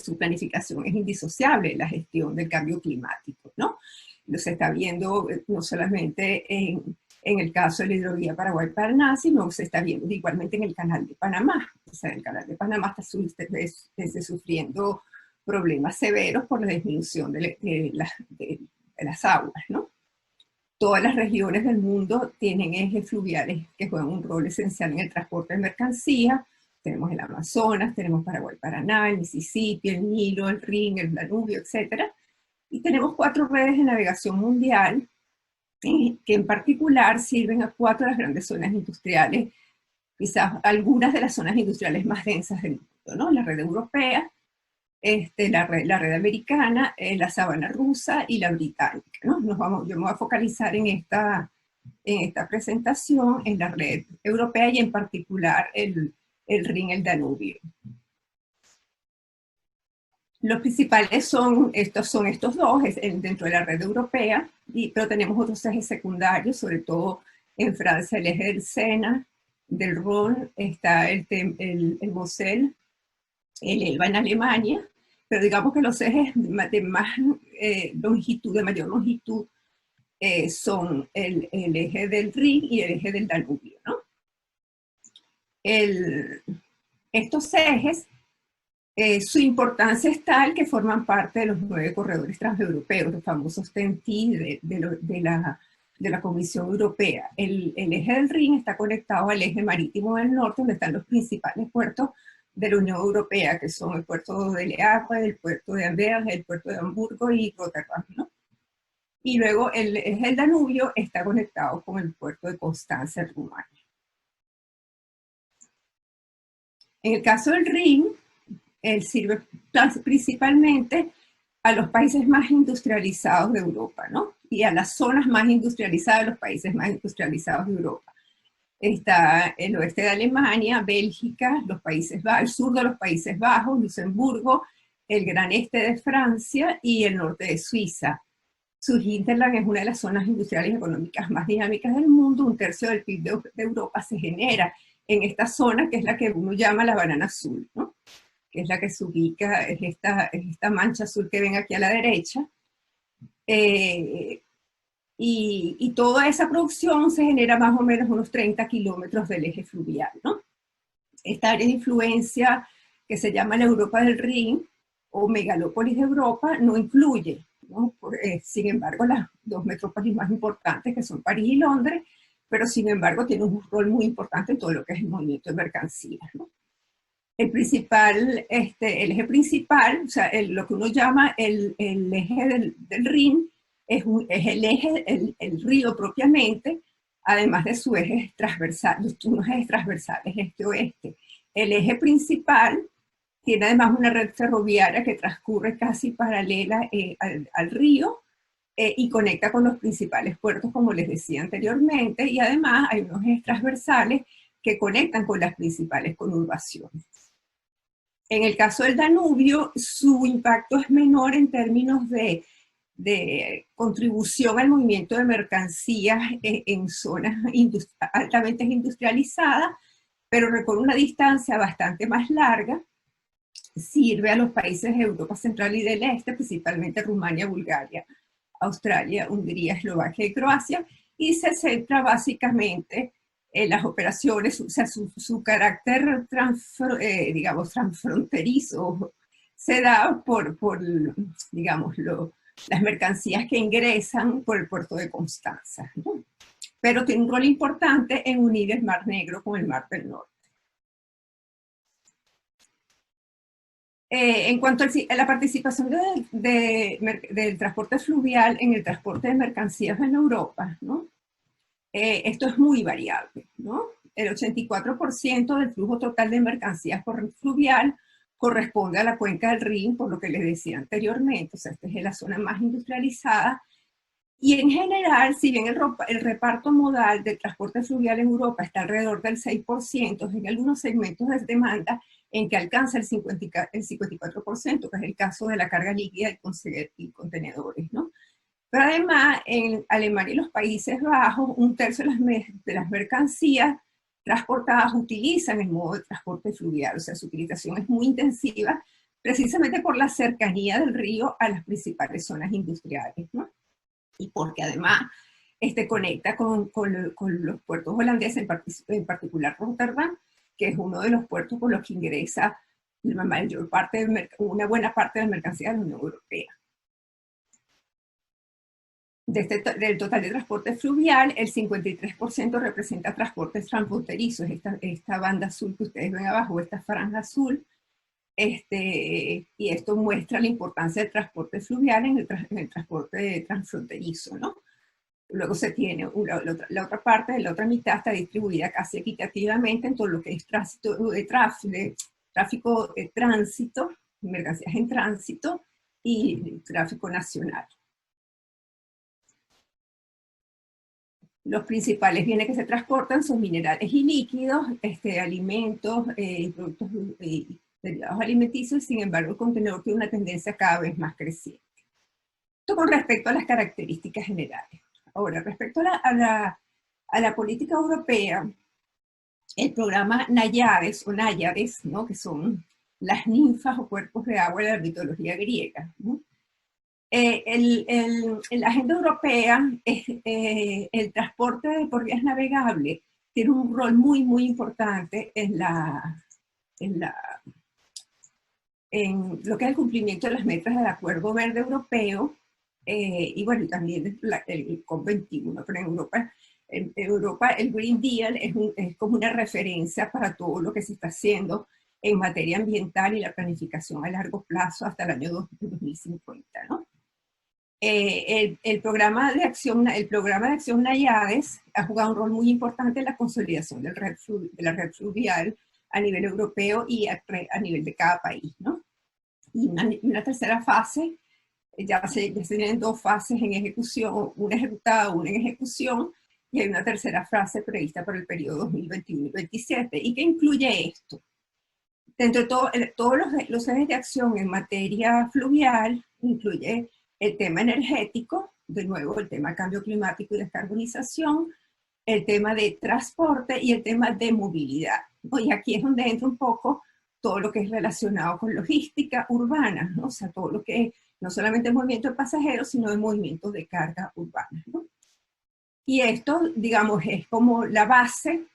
su planificación es indisociable de la gestión del cambio climático, ¿no? Lo se está viendo no solamente en el caso de la hidrovía Paraguay-Paraná, sino se está viendo igualmente en el canal de Panamá. O sea, el canal de Panamá está sufriendo problemas severos por la disminución de las aguas, ¿no? Todas las regiones del mundo tienen ejes fluviales que juegan un rol esencial en el transporte de mercancías. Tenemos el Amazonas, tenemos Paraguay-Paraná, el Mississippi, el Nilo, el Rin, el Danubio, etc. Y tenemos 4 redes de navegación mundial que en particular sirven a 4 de las grandes zonas industriales, quizás algunas de las zonas industriales más densas del mundo, ¿no? La red europea, la red americana, la sabana rusa y la británica, ¿no? Yo me voy a focalizar en esta presentación en la red europea y en particular el Rin, el Danubio. Los principales son estos dos, dentro de la red europea, pero tenemos otros ejes secundarios, sobre todo en Francia el eje del Sena, del Rhône, está el Moselle, el Elba en Alemania, pero digamos que los ejes de mayor longitud, son el eje del Rin y el eje del Danubio, ¿no? Estos ejes, su importancia es tal que forman parte de los 9 corredores transeuropeos, los famosos TEN-T de la Comisión Europea. El eje del Rin está conectado al eje marítimo del norte, donde están los principales puertos de la Unión Europea, que son el puerto de Le Havre, el puerto de Anvers, el puerto de Hamburgo y Rotterdam, ¿no? Y luego el eje del Danubio está conectado con el puerto de Constanza, en Rumania. En el caso del Rin, él sirve principalmente a los países más industrializados de Europa, ¿no? Y a las zonas más industrializadas de los países más industrializados de Europa. Está el oeste de Alemania, Bélgica, el sur de los Países Bajos, Luxemburgo, el gran este de Francia y el norte de Suiza. Hinterland es una de las zonas industriales y económicas más dinámicas del mundo. 1/3 del PIB de Europa se genera en esta zona, que es la que uno llama la banana azul, ¿no? Que es la que se ubica, es esta mancha azul que ven aquí a la derecha. Y toda esa producción se genera más o menos unos 30 kilómetros del eje fluvial, ¿no? Esta área de influencia, que se llama la Europa del Rin, o megalópolis de Europa, no influye, ¿no? Sin embargo, las 2 metrópolis más importantes, que son París y Londres, pero sin embargo tienen un rol muy importante en todo lo que es el movimiento de mercancías, ¿no? El eje principal, o sea, lo que uno llama el eje del Rin, es el eje, el río propiamente, además de sus ejes transversales, unos ejes transversales este-oeste. El eje principal Tiene además una red ferroviaria que transcurre casi paralela al río y conecta con los principales puertos, como les decía anteriormente, y además hay unos ejes transversales que conectan con las principales conurbaciones. En el caso del Danubio, su impacto es menor en términos de contribución al movimiento de mercancías en zonas altamente industrializadas, pero recorre una distancia bastante más larga, sirve a los países de Europa Central y del Este, principalmente Rumania, Bulgaria, Australia, Hungría, Eslovaquia y Croacia, y se centra básicamente en las operaciones, o sea, su carácter digamos, transfronterizo se da por digamos, las mercancías que ingresan por el puerto de Constanza, ¿no? Pero tiene un rol importante en unir el Mar Negro con el Mar del Norte. En cuanto a la participación del transporte fluvial en el transporte de mercancías en Europa, ¿no? Esto es muy variable, ¿no? El 84% del flujo total de mercancías por fluvial corresponde a la cuenca del Rin, por lo que les decía anteriormente, o sea, esta es la zona más industrializada, y en general, si bien el reparto modal del transporte fluvial en Europa está alrededor del 6%, en algunos segmentos de demanda en que alcanza el 54%, que es el caso de la carga líquida y contenedores, ¿no? Pero además, en Alemania y los Países Bajos, un tercio de las mercancías transportadas utilizan el modo de transporte fluvial, o sea, su utilización es muy intensiva, precisamente por la cercanía del río a las principales zonas industriales, ¿no? Y porque además conecta con los puertos holandeses, en particular Rotterdam, que es uno de los puertos por los que ingresa una buena parte de la mercancía de la Unión Europea. Del total de transporte fluvial, el 53% representa transportes transfronterizos, esta banda azul que ustedes ven abajo, esta franja azul, y esto muestra la importancia del transporte fluvial en el transporte transfronterizo, ¿no? Luego se tiene la otra parte, la otra mitad está distribuida casi equitativamente en todo lo que es tráfico de tránsito, mercancías en tránsito y tráfico nacional. Los principales bienes que se transportan son minerales y líquidos, alimentos, productos derivados alimenticios. Sin embargo, el contenedor tiene una tendencia cada vez más creciente. Esto con respecto a las características generales. Ahora, respecto a la política europea, el programa Náyades o Náyades, ¿no? Que son las ninfas o cuerpos de agua de la mitología griega, ¿no? La agenda europea, el transporte por vías navegables tiene un rol muy, muy importante en lo que es el cumplimiento de las metas del Acuerdo Verde Europeo, y bueno, también el COP21, pero en Europa el Green Deal es como una referencia para todo lo que se está haciendo en materia ambiental y la planificación a largo plazo hasta el año 2050, ¿no? El programa de acción Náyades ha jugado un rol muy importante en la consolidación de la red fluvial a nivel europeo y a nivel de cada país, ¿no? Y una tercera fase, ya se tienen dos fases en ejecución, una ejecutada, una en ejecución, y hay una tercera fase prevista para el periodo 2021 y 2027. ¿Y qué incluye esto? Dentro de todos los ejes de acción en materia fluvial, incluye el tema energético, de nuevo el tema cambio climático y descarbonización, el tema de transporte y el tema de movilidad, ¿no? Y aquí es donde entra un poco todo lo que es relacionado con logística urbana, ¿no? O sea, todo lo que es no solamente el movimiento de pasajeros, sino el movimiento de carga urbana, ¿no? Y esto, digamos, es como la base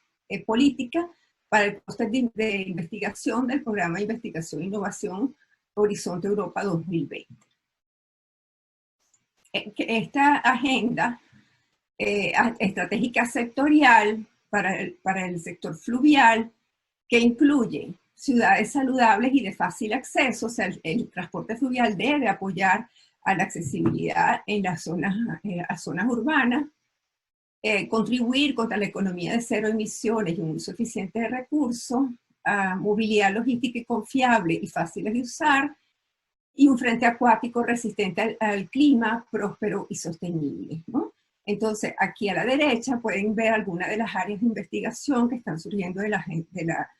política para el clúster de investigación del programa de investigación e innovación Horizonte Europa 2020. Esta agenda estratégica sectorial para el sector fluvial, que incluye ciudades saludables y de fácil acceso, o sea, el transporte fluvial debe apoyar a la accesibilidad en las zonas urbanas, contribuir contra la economía de cero emisiones y un uso eficiente de recursos, movilidad logística y confiable y fáciles de usar, y un frente acuático resistente al clima, próspero y sostenible, ¿no? Entonces, aquí a la derecha pueden ver algunas de las áreas de investigación que están surgiendo de la agenda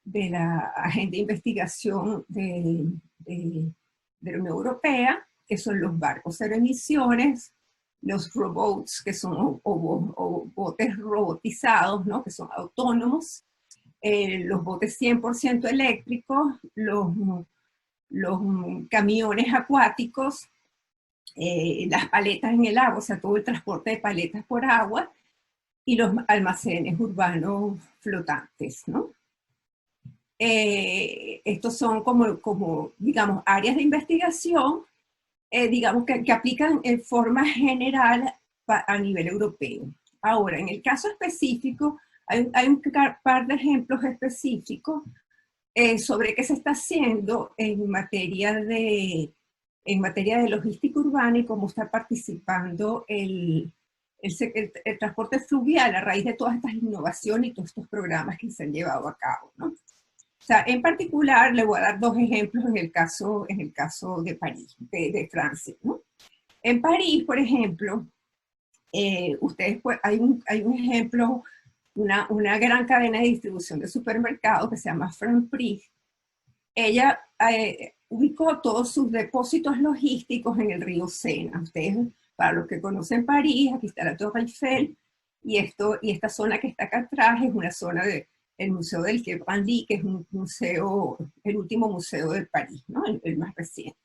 de investigación de la Unión Europea, que son los barcos cero emisiones, los robots, que son o botes robotizados, ¿no? Que son autónomos, los botes 100% eléctricos, los camiones acuáticos, las paletas en el agua, o sea, todo el transporte de paletas por agua, y los almacenes urbanos flotantes, ¿no? Estos son como, digamos, áreas de investigación, digamos, que aplican en forma general a nivel europeo. Ahora, en el caso específico, hay un par de ejemplos específicos sobre qué se está haciendo en materia de logística urbana y cómo está participando el transporte fluvial a raíz de todas estas innovaciones y todos estos programas que se han llevado a cabo, ¿no? O sea, en particular, le voy a dar dos ejemplos en el caso de París, de Francia, ¿no? En París, por ejemplo, ustedes, pues, hay un ejemplo, una gran cadena de distribución de supermercados que se llama Franprix. Ella ubicó todos sus depósitos logísticos en el río Sena. Ustedes, para los que conocen París, aquí está la Torre Eiffel, y esta zona que está acá atrás es una zona del Museo del Quai Branly, que es un museo, el último museo de París, ¿no? El más reciente.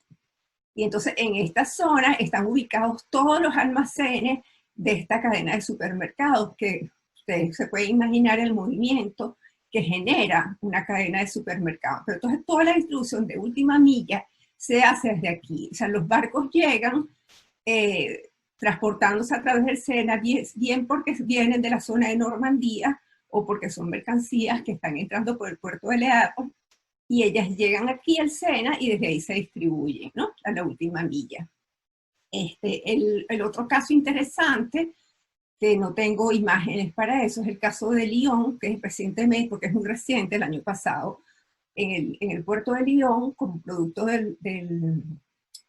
Y entonces en esta zona están ubicados todos los almacenes de esta cadena de supermercados, que ustedes se pueden imaginar el movimiento que genera una cadena de supermercados. Pero entonces toda la distribución de última milla se hace desde aquí. O sea, los barcos llegan transportándose a través del Sena, bien porque vienen de la zona de Normandía, o porque son mercancías que están entrando por el puerto de Le Havre, y ellas llegan aquí al Sena y desde ahí se distribuyen, ¿no? A la última milla. El otro caso interesante, que no tengo imágenes para eso, es el caso de Lyon, que es recientemente, porque es muy reciente, el año pasado, en el puerto de Lyon, como producto de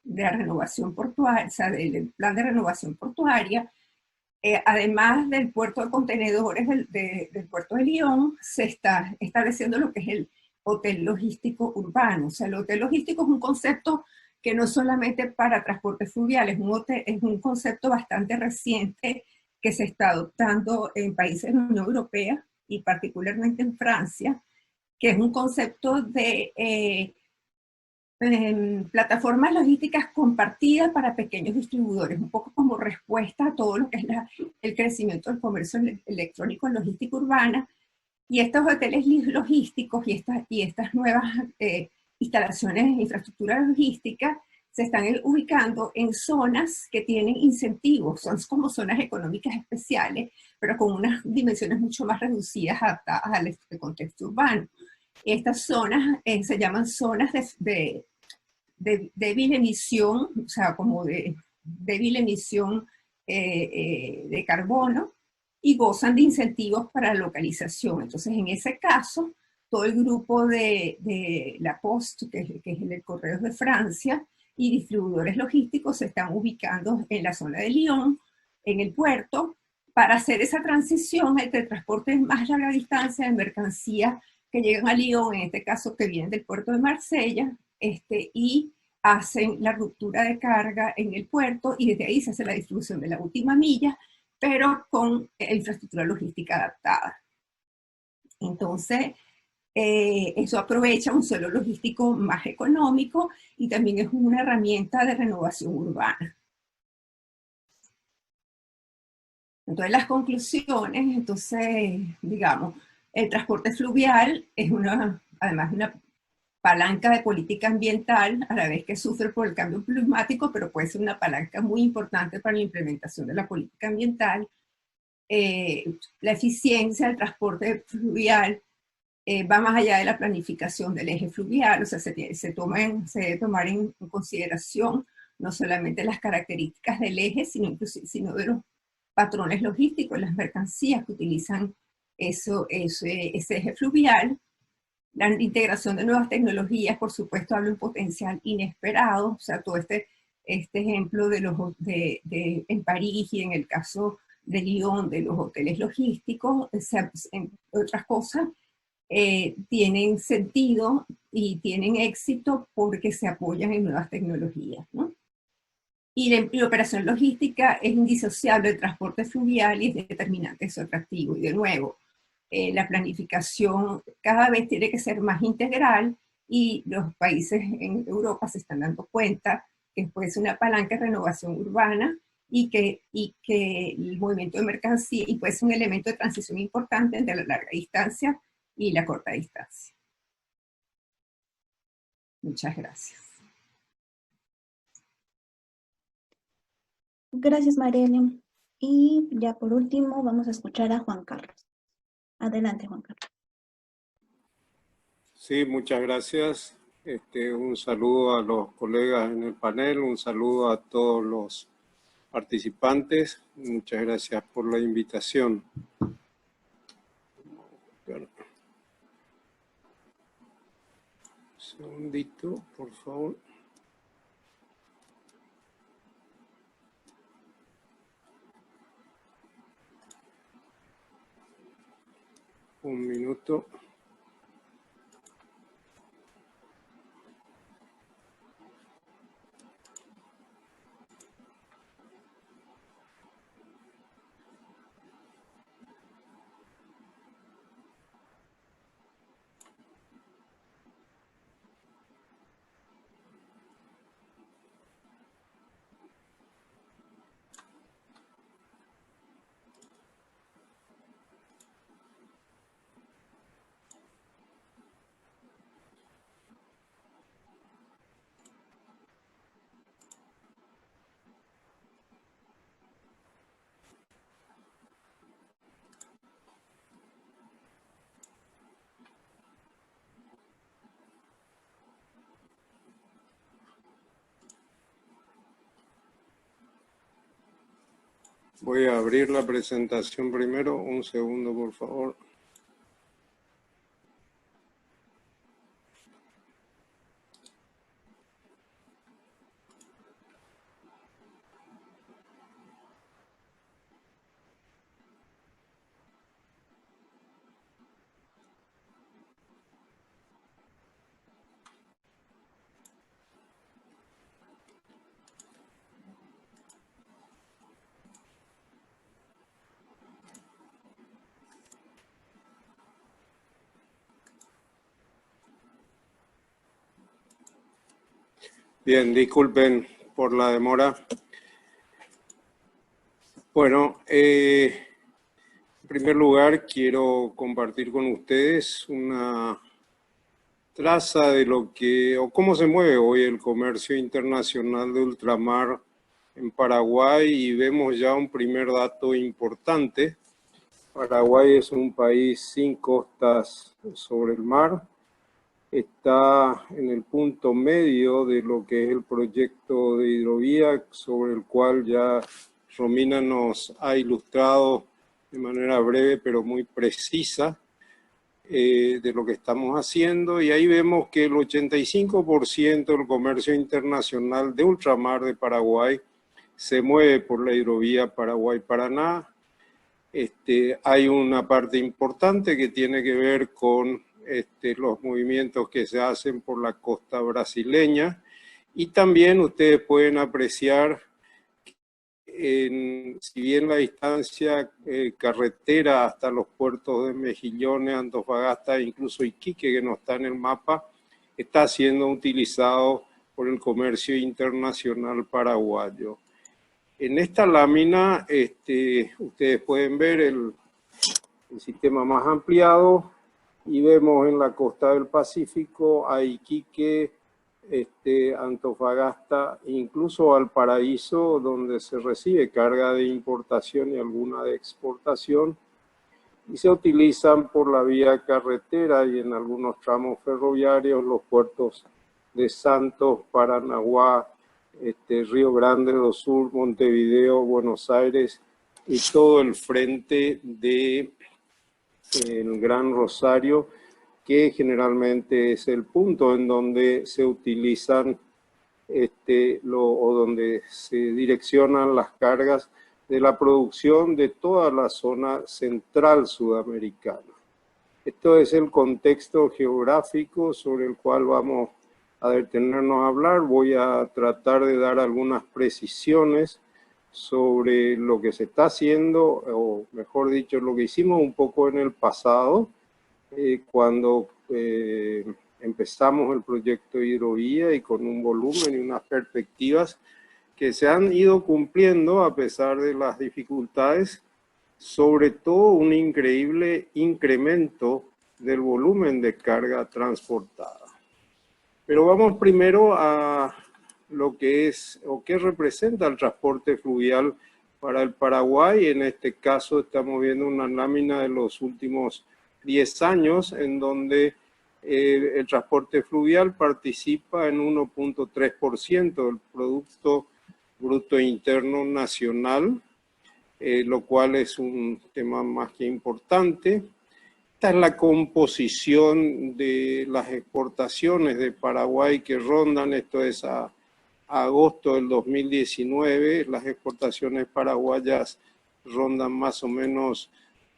la renovación portuaria, o sea, del plan de renovación portuaria, además del puerto de contenedores del puerto de Lyon, se está estableciendo lo que es el hotel logístico urbano. O sea, el hotel logístico es un concepto que no es solamente para transporte fluvial, es un concepto bastante reciente que se está adoptando en países de la Unión Europea y particularmente en Francia, que es un concepto de plataformas logísticas compartidas para pequeños distribuidores, un poco como respuesta a todo lo que es el crecimiento del comercio electrónico en logística urbana. Y estos hoteles logísticos y estas nuevas instalaciones de infraestructura logística se están ubicando en zonas que tienen incentivos, son como zonas económicas especiales, pero con unas dimensiones mucho más reducidas adaptadas al contexto urbano. Estas zonas se llaman zonas de débil emisión, o sea, como de débil emisión de carbono, y gozan de incentivos para la localización. Entonces, en ese caso, todo el grupo de La Poste, que es el Correos de Francia, y distribuidores logísticos se están ubicando en la zona de Lyon, en el puerto, para hacer esa transición entre transportes más larga distancia de mercancías que llegan a Lyon, en este caso que vienen del puerto de Marsella, y hacen la ruptura de carga en el puerto, y desde ahí se hace la distribución de la última milla, pero con infraestructura logística adaptada. Entonces, eso aprovecha un suelo logístico más económico y también es una herramienta de renovación urbana. Entonces, las conclusiones, digamos, el transporte fluvial es además una palanca de política ambiental, a la vez que sufre por el cambio climático, pero puede ser una palanca muy importante para la implementación de la política ambiental. La eficiencia del transporte fluvial va más allá de la planificación del eje fluvial, o sea, se debe tomar en consideración no solamente las características del eje, sino de los patrones logísticos, las mercancías que utilizan ese eje fluvial. La integración de nuevas tecnologías, por supuesto, habla de un potencial inesperado, o sea, todo este ejemplo en París y en el caso de Lyon, de los hoteles logísticos, en otras cosas, tienen sentido y tienen éxito porque se apoyan en nuevas tecnologías, ¿no? Y la operación logística es indisociable del transporte fluvial y es determinante de su atractivo. Y de nuevo, la planificación cada vez tiene que ser más integral y los países en Europa se están dando cuenta que puede ser una palanca de renovación urbana y que el movimiento de mercancía y puede ser un elemento de transición importante entre la larga distancia y la corta distancia. Muchas gracias. Gracias, Mariela. Y ya por último vamos a escuchar a Juan Carlos. Adelante, Juan Carlos. Sí, muchas gracias. Un saludo a los colegas en el panel, un saludo a todos los participantes. Muchas gracias por la invitación. Un segundito, por favor. Un minuto. Voy a abrir la presentación primero. Un segundo, por favor. Bien, disculpen por la demora. Bueno, en primer lugar quiero compartir con ustedes una traza de lo que, o cómo se mueve hoy el comercio internacional de ultramar en Paraguay, y vemos ya un primer dato importante. Paraguay es un país sin costas sobre el mar. Está en el punto medio de lo que es el proyecto de hidrovía, sobre el cual ya Romina nos ha ilustrado de manera breve pero muy precisa de lo que estamos haciendo. Y ahí vemos que el 85% del comercio internacional de ultramar de Paraguay se mueve por la hidrovía Paraguay-Paraná. Hay una parte importante que tiene que ver con los movimientos que se hacen por la costa brasileña, y también ustedes pueden apreciar, si bien la distancia carretera hasta los puertos de Mejillones, Antofagasta e incluso Iquique, que no está en el mapa, está siendo utilizado por el comercio internacional paraguayo. En esta lámina ustedes pueden ver el sistema más ampliado, y vemos en la costa del Pacífico a Iquique, Antofagasta, incluso Valparaíso, donde se recibe carga de importación y alguna de exportación, y se utilizan por la vía carretera y en algunos tramos ferroviarios los puertos de Santos, Paranaguá, Río Grande do Sur, Montevideo, Buenos Aires y todo el frente de el Gran Rosario, que generalmente es el punto en donde se utilizan o donde se direccionan las cargas de la producción de toda la zona central sudamericana. Esto es el contexto geográfico sobre el cual vamos a detenernos a hablar. Voy a tratar de dar algunas precisiones sobre lo que se está haciendo, o mejor dicho, lo que hicimos un poco en el pasado, cuando empezamos el proyecto Hidrovía, y con un volumen y unas perspectivas que se han ido cumpliendo a pesar de las dificultades, sobre todo un increíble incremento del volumen de carga transportada. Pero vamos primero a lo que es o qué representa el transporte fluvial para el Paraguay. En este caso estamos viendo una lámina de los últimos 10 años en donde el transporte fluvial participa en 1.3% del Producto Bruto Interno Nacional, lo cual es un tema más que importante. Esta es la composición de las exportaciones de Paraguay que rondan, esto es a agosto del 2019, las exportaciones paraguayas rondan más o menos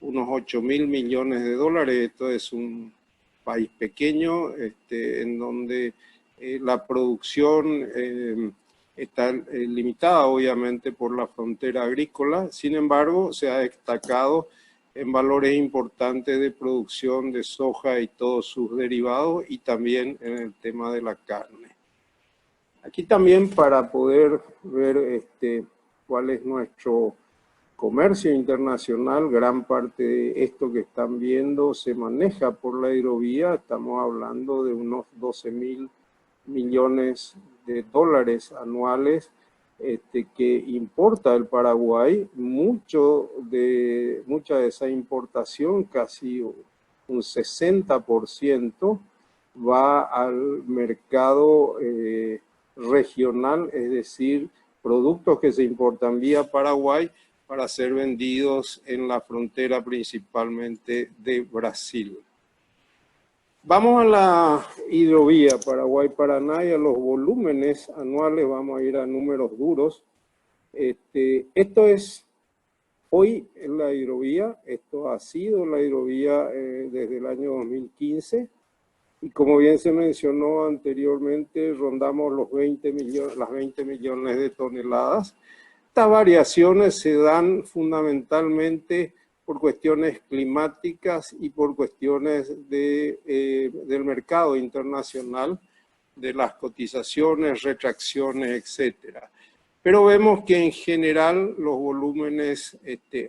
unos 8.000 millones de dólares. Esto es un país pequeño en donde la producción está limitada obviamente por la frontera agrícola. Sin embargo, se ha destacado en valores importantes de producción de soja y todos sus derivados, y también en el tema de la carne. Aquí también, para poder ver cuál es nuestro comercio internacional, gran parte de esto que están viendo se maneja por la hidrovía. Estamos hablando de unos 12.000 millones de dólares anuales que importa el Paraguay. Mucha de esa importación, casi un 60%, va al mercado regional, es decir, productos que se importan vía Paraguay para ser vendidos en la frontera principalmente de Brasil. Vamos a la hidrovía Paraguay-Paraná y a los volúmenes anuales. Vamos a ir a números duros. Esto es hoy en la hidrovía, esto ha sido la hidrovía desde el año 2015. Y como bien se mencionó anteriormente, rondamos las 20 millones de toneladas. Estas variaciones se dan fundamentalmente por cuestiones climáticas y por cuestiones del mercado internacional, de las cotizaciones, retracciones, etc. Pero vemos que en general los volúmenes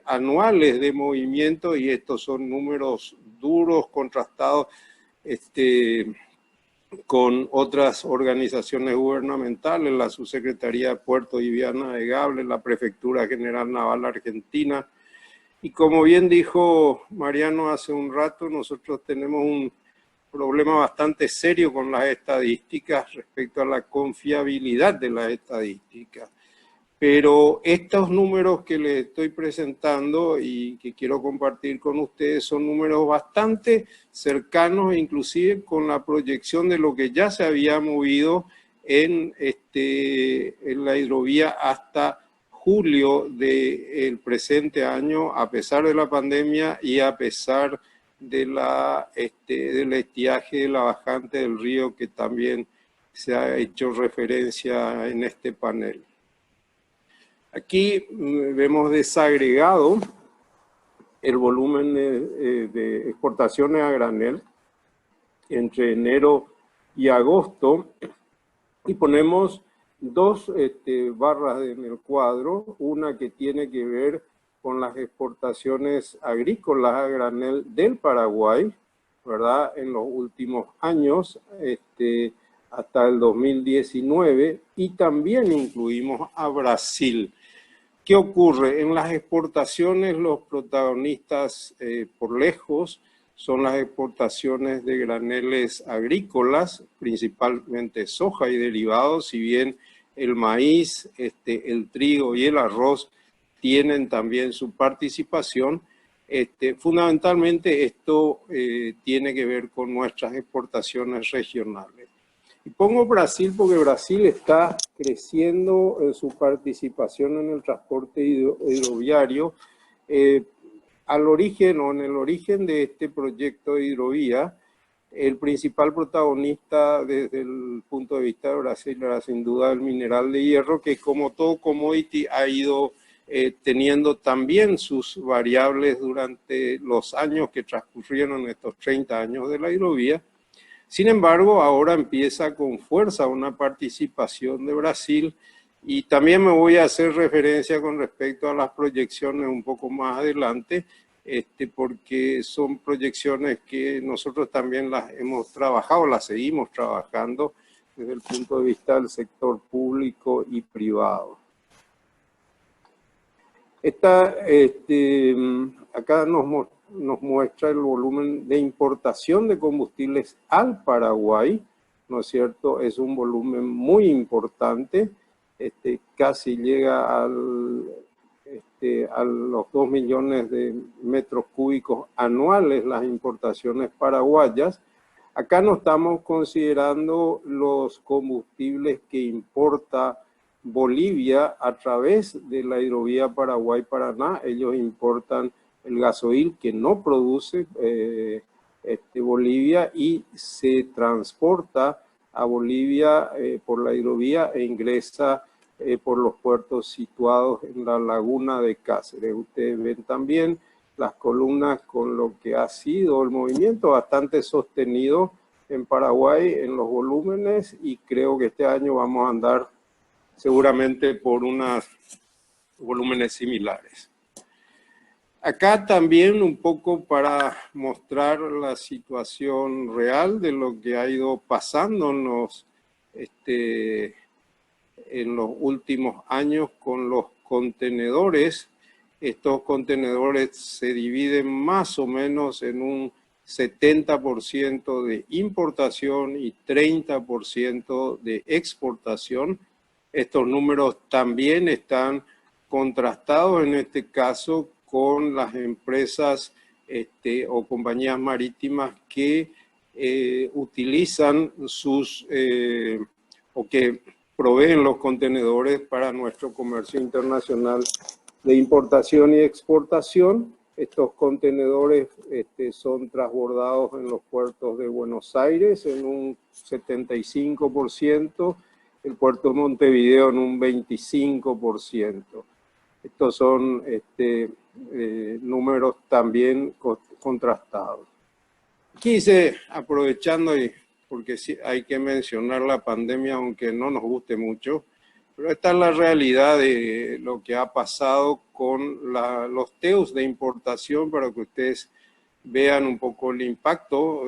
anuales de movimiento, y estos son números duros, contrastados, con otras organizaciones gubernamentales, la Subsecretaría de Puertos y Vías Navegables, la Prefectura General Naval Argentina. Y como bien dijo Mariano hace un rato, nosotros tenemos un problema bastante serio con las estadísticas respecto a la confiabilidad de las estadísticas. Pero estos números que les estoy presentando y que quiero compartir con ustedes son números bastante cercanos, inclusive con la proyección de lo que ya se había movido en la hidrovía hasta julio del presente año, a pesar de la pandemia y a pesar de del estiaje de la bajante del río, que también se ha hecho referencia en este panel. Aquí vemos desagregado el volumen de exportaciones a granel entre enero y agosto, y ponemos dos barras en el cuadro, una que tiene que ver con las exportaciones agrícolas a granel del Paraguay, ¿verdad? En los últimos años, hasta el 2019, y también incluimos a Brasil. ¿Qué ocurre? En las exportaciones los protagonistas por lejos son las exportaciones de graneles agrícolas, principalmente soja y derivados, si bien el maíz, el trigo y el arroz tienen también su participación. Fundamentalmente esto tiene que ver con nuestras exportaciones regionales. Y pongo Brasil porque Brasil está creciendo en su participación en el transporte hidroviario. Al origen o en el origen de este proyecto de hidrovía, el principal protagonista desde el punto de vista de Brasil era sin duda el mineral de hierro, que como todo commodity ha ido teniendo también sus variables durante los años que transcurrieron estos 30 años de la hidrovía. Sin embargo, ahora empieza con fuerza una participación de Brasil, y también me voy a hacer referencia con respecto a las proyecciones un poco más adelante, porque son proyecciones que nosotros también las hemos trabajado, las seguimos trabajando desde el punto de vista del sector público y privado. Acá nos muestra el volumen de importación de combustibles al Paraguay, ¿no es cierto? Es un volumen muy importante, casi llega a los 2 millones de metros cúbicos anuales las importaciones paraguayas. Acá no estamos considerando los combustibles que importa Bolivia a través de la hidrovía Paraguay-Paraná. Ellos importan el gasoil que no produce Bolivia y se transporta a Bolivia por la hidrovía e ingresa por los puertos situados en la laguna de Cáceres. Ustedes ven también las columnas con lo que ha sido el movimiento bastante sostenido en Paraguay en los volúmenes, y creo que este año vamos a andar seguramente por unos volúmenes similares. Acá también un poco para mostrar la situación real de lo que ha ido pasando en los últimos años con los contenedores. Estos contenedores se dividen más o menos en un 70% de importación y 30% de exportación. Estos números también están contrastados en este caso con las empresas o compañías marítimas que utilizan o que proveen los contenedores para nuestro comercio internacional de importación y exportación. Estos contenedores son transbordados en los puertos de Buenos Aires en un 75%, el puerto de Montevideo en un 25%. Estos son números también contrastados. Quise, aprovechando, porque sí, hay que mencionar la pandemia, aunque no nos guste mucho, pero esta es la realidad de lo que ha pasado con los TEUs de importación, para que ustedes vean un poco el impacto,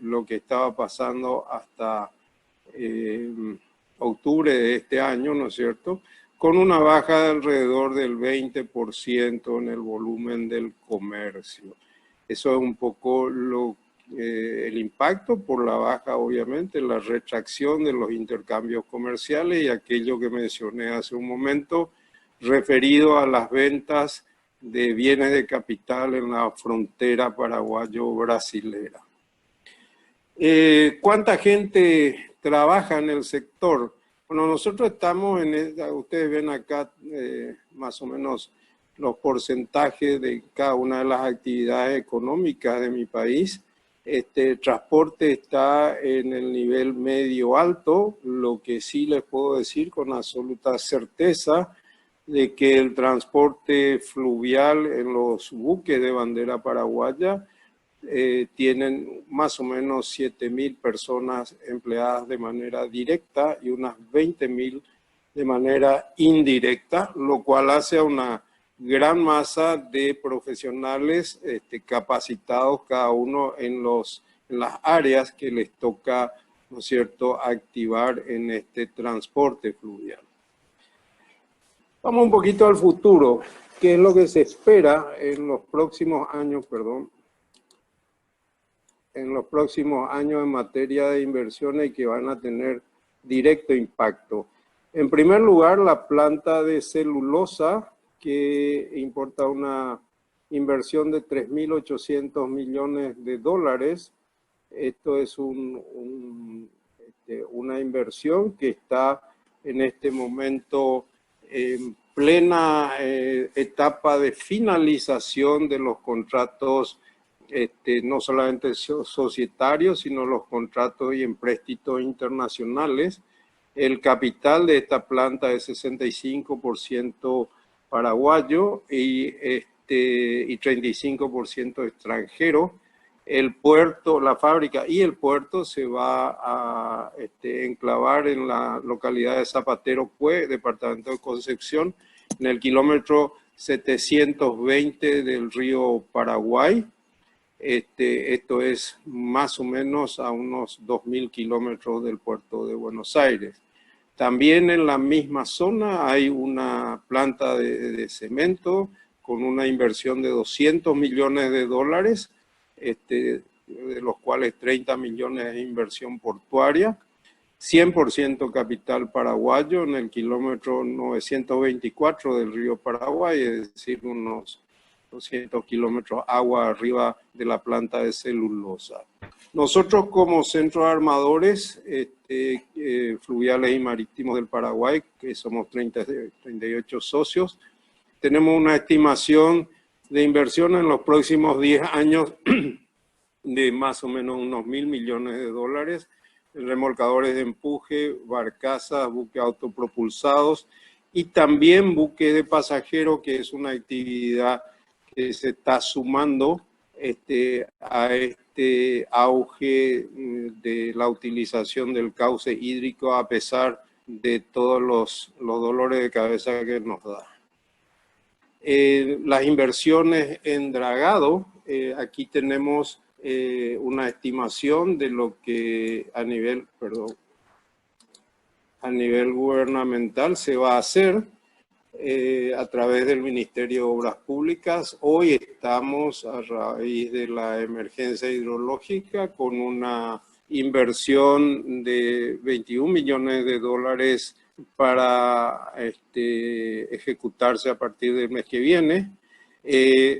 lo que estaba pasando hasta octubre de este año, ¿no es cierto?, con una baja de alrededor del 20% en el volumen del comercio. Eso es un poco el impacto por la baja, obviamente, la retracción de los intercambios comerciales y aquello que mencioné hace un momento, referido a las ventas de bienes de capital en la frontera paraguayo-brasilera. ¿Cuánta gente trabaja en el sector? Bueno, nosotros estamos ustedes ven acá más o menos los porcentajes de cada una de las actividades económicas de mi país. Transporte está en el nivel medio alto. Lo que sí les puedo decir con absoluta certeza de que el transporte fluvial en los buques de bandera paraguaya tienen más o menos 7.000 personas empleadas de manera directa y unas 20.000 de manera indirecta, lo cual hace a una gran masa de profesionales capacitados cada uno en las áreas que les toca, ¿no es cierto?, activar en este transporte fluvial. Vamos un poquito al futuro. ¿Qué es lo que se espera en los próximos años, en los próximos años en materia de inversiones que van a tener directo impacto? En primer lugar, la planta de celulosa, que importa una inversión de 3.800 millones de dólares. Esto es una inversión que está en este momento en plena etapa de finalización de los contratos, no solamente societarios, sino los contratos y empréstitos internacionales. El capital de esta planta es 65% paraguayo y 35% extranjero. El puerto, la fábrica y el puerto se va a enclavar en la localidad de Zapatero Pue, departamento de Concepción, en el kilómetro 720 del río Paraguay. Esto es más o menos a unos 2.000 kilómetros del puerto de Buenos Aires. También en la misma zona hay una planta de cemento con una inversión de 200 millones de dólares, de los cuales 30 millones de inversión portuaria, 100% capital paraguayo en el kilómetro 924 del río Paraguay, es decir, unos 200 kilómetros agua arriba de la planta de celulosa. Nosotros como Centro de Armadores Fluviales y Marítimos del Paraguay, que somos 38 socios, tenemos una estimación de inversión en los próximos 10 años de más o menos unos 1.000 millones de dólares en remolcadores de empuje, barcazas, buques autopropulsados y también buques de pasajeros, que es una actividad que se está sumando a este auge de la utilización del cauce hídrico a pesar de todos los dolores de cabeza que nos da. Las inversiones en dragado, aquí tenemos una estimación de lo que a nivel gubernamental se va a hacer a través del Ministerio de Obras Públicas. Hoy estamos a raíz de la emergencia hidrológica con una inversión de 21 millones de dólares para ejecutarse a partir del mes que viene.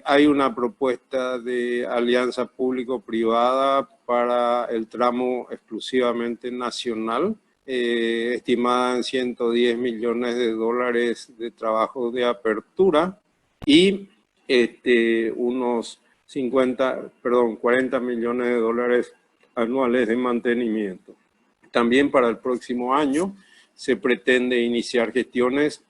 Hay una propuesta de alianza público-privada para el tramo exclusivamente nacional, estimada en 110 millones de dólares de trabajo de apertura y unos 40 millones de dólares anuales de mantenimiento. También para el próximo año se pretende iniciar gestiones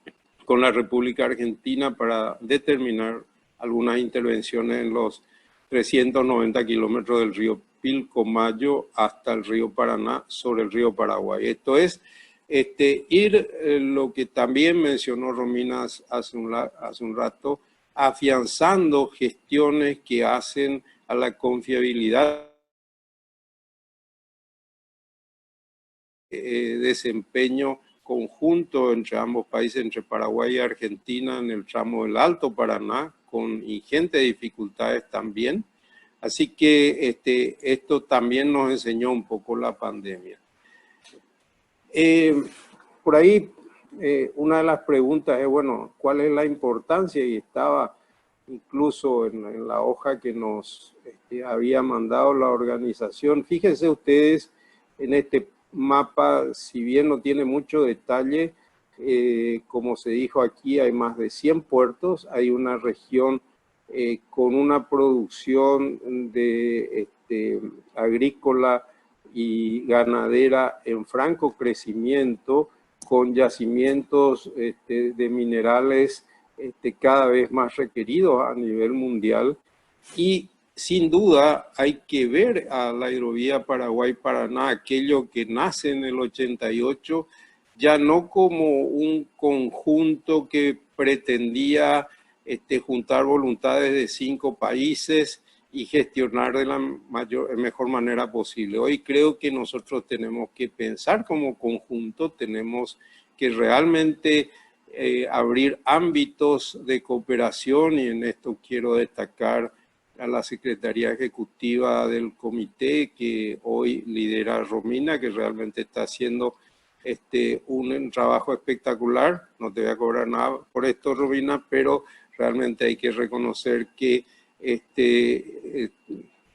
con la República Argentina para determinar algunas intervenciones en los 390 kilómetros del río Pilcomayo hasta el río Paraná sobre el río Paraguay. Esto es lo que también mencionó Romina hace un rato, afianzando gestiones que hacen a la confiabilidad desempeño conjunto entre ambos países, entre Paraguay y Argentina, en el tramo del Alto Paraná, con ingentes dificultades también. Así que esto también nos enseñó un poco la pandemia. Por ahí, una de las preguntas es, bueno, ¿cuál es la importancia? Y estaba incluso en la hoja que nos había mandado la organización. Fíjense ustedes en este mapa, si bien no tiene mucho detalle, como se dijo aquí, hay más de 100 puertos, hay una región con una producción de agrícola y ganadera en franco crecimiento, con yacimientos de minerales cada vez más requeridos a nivel mundial, y sin duda hay que ver a la hidrovía Paraguay-Paraná, aquello que nace en el 88, ya no como un conjunto que pretendía juntar voluntades de 5 países y gestionar de la mejor manera posible. Hoy creo que nosotros tenemos que pensar como conjunto, tenemos que realmente abrir ámbitos de cooperación, y en esto quiero destacar a la Secretaría Ejecutiva del Comité, que hoy lidera Romina, que realmente está haciendo un trabajo espectacular. No te voy a cobrar nada por esto, Romina, pero realmente hay que reconocer que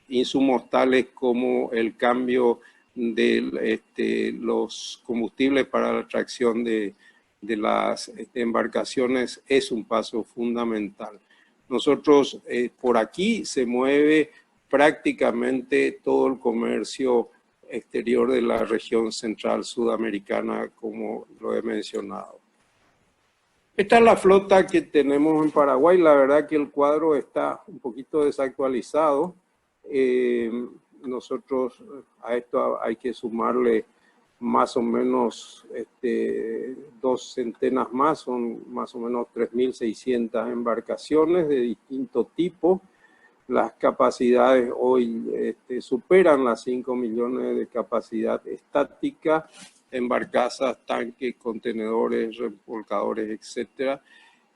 insumos tales como el cambio de los combustibles para la tracción de las embarcaciones es un paso fundamental. Nosotros, por aquí se mueve prácticamente todo el comercio exterior de la región central sudamericana, como lo he mencionado. Esta es la flota que tenemos en Paraguay. La verdad que el cuadro está un poquito desactualizado. Nosotros a esto hay que sumarle más o menos 2 centenas más, son más o menos 3.600 embarcaciones de distinto tipo. Las capacidades hoy superan las 5 millones de capacidad estática en barcazas, tanques, contenedores, remolcadores, etc.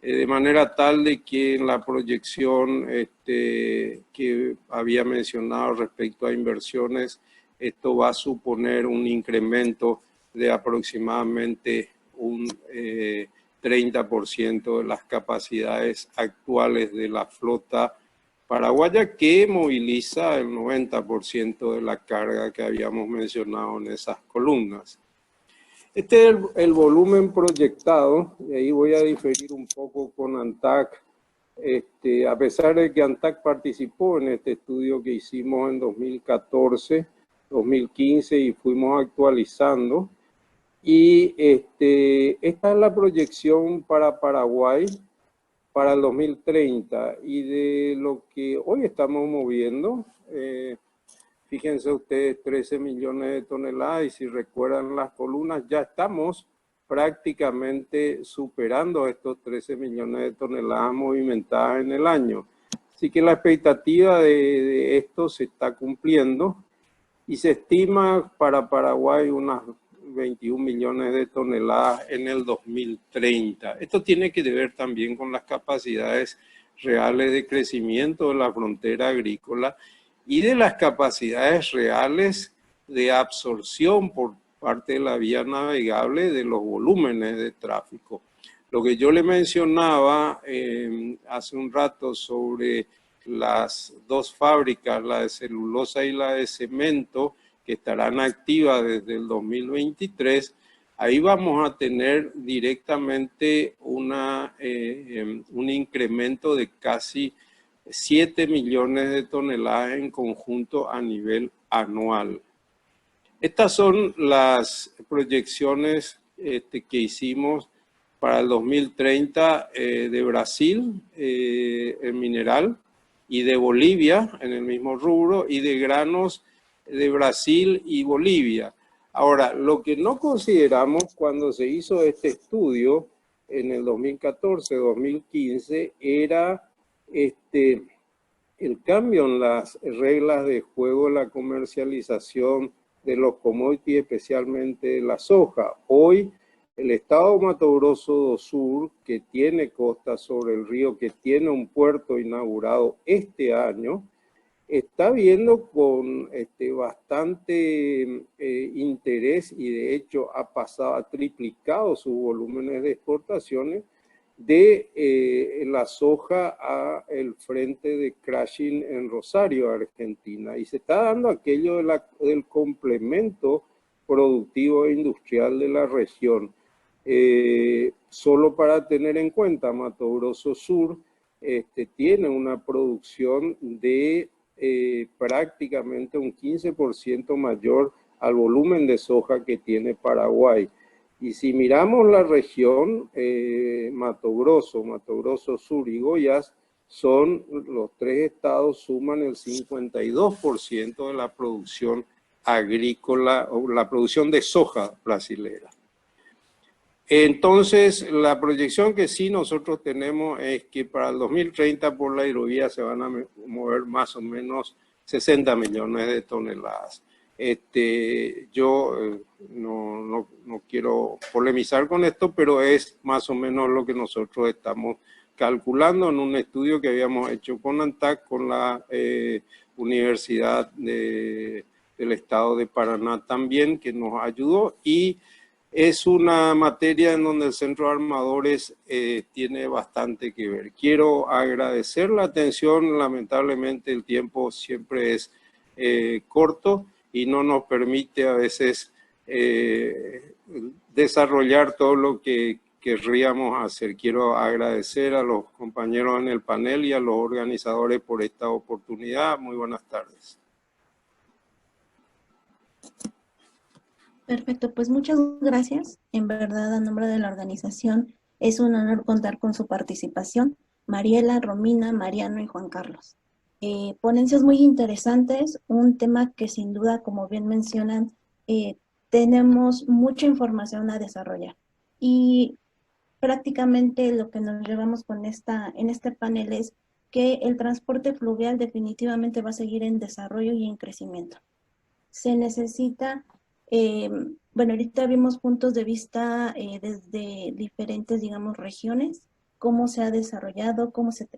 De manera tal de que en la proyección que había mencionado respecto a inversiones, esto va a suponer un incremento de aproximadamente un 30% de las capacidades actuales de la flota paraguaya, que moviliza el 90% de la carga que habíamos mencionado en esas columnas. Este es el volumen proyectado, y ahí voy a diferir un poco con ANTAC. A pesar de que ANTAC participó en este estudio que hicimos en 2014, 2015 y fuimos actualizando. Y esta es la proyección para Paraguay para el 2030 y de lo que hoy estamos moviendo. Fíjense ustedes, 13 millones de toneladas, y si recuerdan las columnas, ya estamos prácticamente superando estos 13 millones de toneladas movimentadas en el año. Así que la expectativa de esto se está cumpliendo y se estima para Paraguay unas 21 millones de toneladas en el 2030. Esto tiene que ver también con las capacidades reales de crecimiento de la frontera agrícola y de las capacidades reales de absorción por parte de la vía navegable de los volúmenes de tráfico. Lo que yo le mencionaba hace un rato sobre las 2 fábricas, la de celulosa y la de cemento, que estarán activas desde el 2023, ahí vamos a tener directamente un incremento de casi 7 millones de toneladas en conjunto a nivel anual. Estas son las proyecciones que hicimos para el 2030 de Brasil en mineral y de Bolivia en el mismo rubro y de granos de Brasil y Bolivia. Ahora, lo que no consideramos cuando se hizo este estudio en el 2014-2015 era el cambio en las reglas de juego, la comercialización de los commodities, especialmente la soja. Hoy, el estado Mato Grosso do Sur, que tiene costa sobre el río, que tiene un puerto inaugurado este año, está viendo con bastante interés, y de hecho ha triplicado sus volúmenes de exportaciones de la soja a el frente de crushing en Rosario, Argentina. Y se está dando aquello del complemento productivo e industrial de la región. Solo para tener en cuenta, Mato Grosso Sur tiene una producción de prácticamente un 15% mayor al volumen de soja que tiene Paraguay. Y si miramos la región, Mato Grosso Sur y Goiás, los 3 estados suman el 52% de la producción agrícola, o la producción de soja brasilera. Entonces, la proyección que sí nosotros tenemos es que para el 2030 por la hidrovía se van a mover más o menos 60 millones de toneladas. Yo no quiero polemizar con esto, pero es más o menos lo que nosotros estamos calculando en un estudio que habíamos hecho con ANTAC, con la Universidad del Estado de Paraná también, que nos ayudó, y es una materia en donde el Centro de Armadores tiene bastante que ver. Quiero agradecer la atención, lamentablemente el tiempo siempre es corto y no nos permite a veces desarrollar todo lo que querríamos hacer. Quiero agradecer a los compañeros en el panel y a los organizadores por esta oportunidad. Muy buenas tardes. Perfecto, pues muchas gracias. En verdad, a nombre de la organización, es un honor contar con su participación. Mariela, Romina, Mariano y Juan Carlos. Ponencias muy interesantes, un tema que sin duda, como bien mencionan, tenemos mucha información a desarrollar. Y prácticamente lo que nos llevamos con en este panel es que el transporte fluvial definitivamente va a seguir en desarrollo y en crecimiento. Se necesita, bueno, ahorita vimos puntos de vista desde diferentes, digamos, regiones, cómo se ha desarrollado, cómo se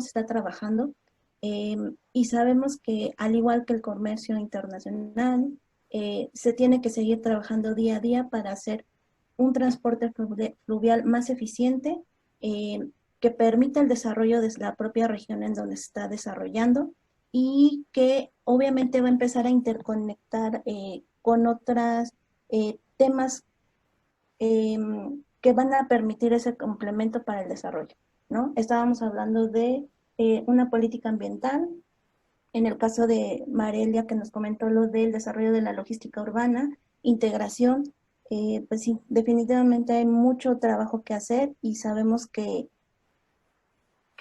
está trabajando, y sabemos que al igual que el comercio internacional, se tiene que seguir trabajando día a día para hacer un transporte fluvial más eficiente, que permita el desarrollo de la propia región en donde se está desarrollando y que obviamente va a empezar a interconectar con otros temas que van a permitir ese complemento para el desarrollo, ¿no? Estábamos hablando de una política ambiental. En el caso de Marelia, que nos comentó lo del desarrollo de la logística urbana, integración, pues sí, definitivamente hay mucho trabajo que hacer y sabemos que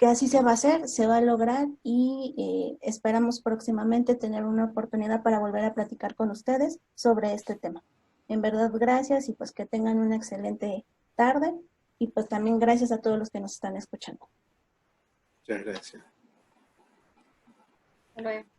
así se va a hacer, se va a lograr y esperamos próximamente tener una oportunidad para volver a platicar con ustedes sobre este tema. En verdad, gracias y pues que tengan una excelente tarde y pues también gracias a todos los que nos están escuchando. Muchas gracias. Hasta luego.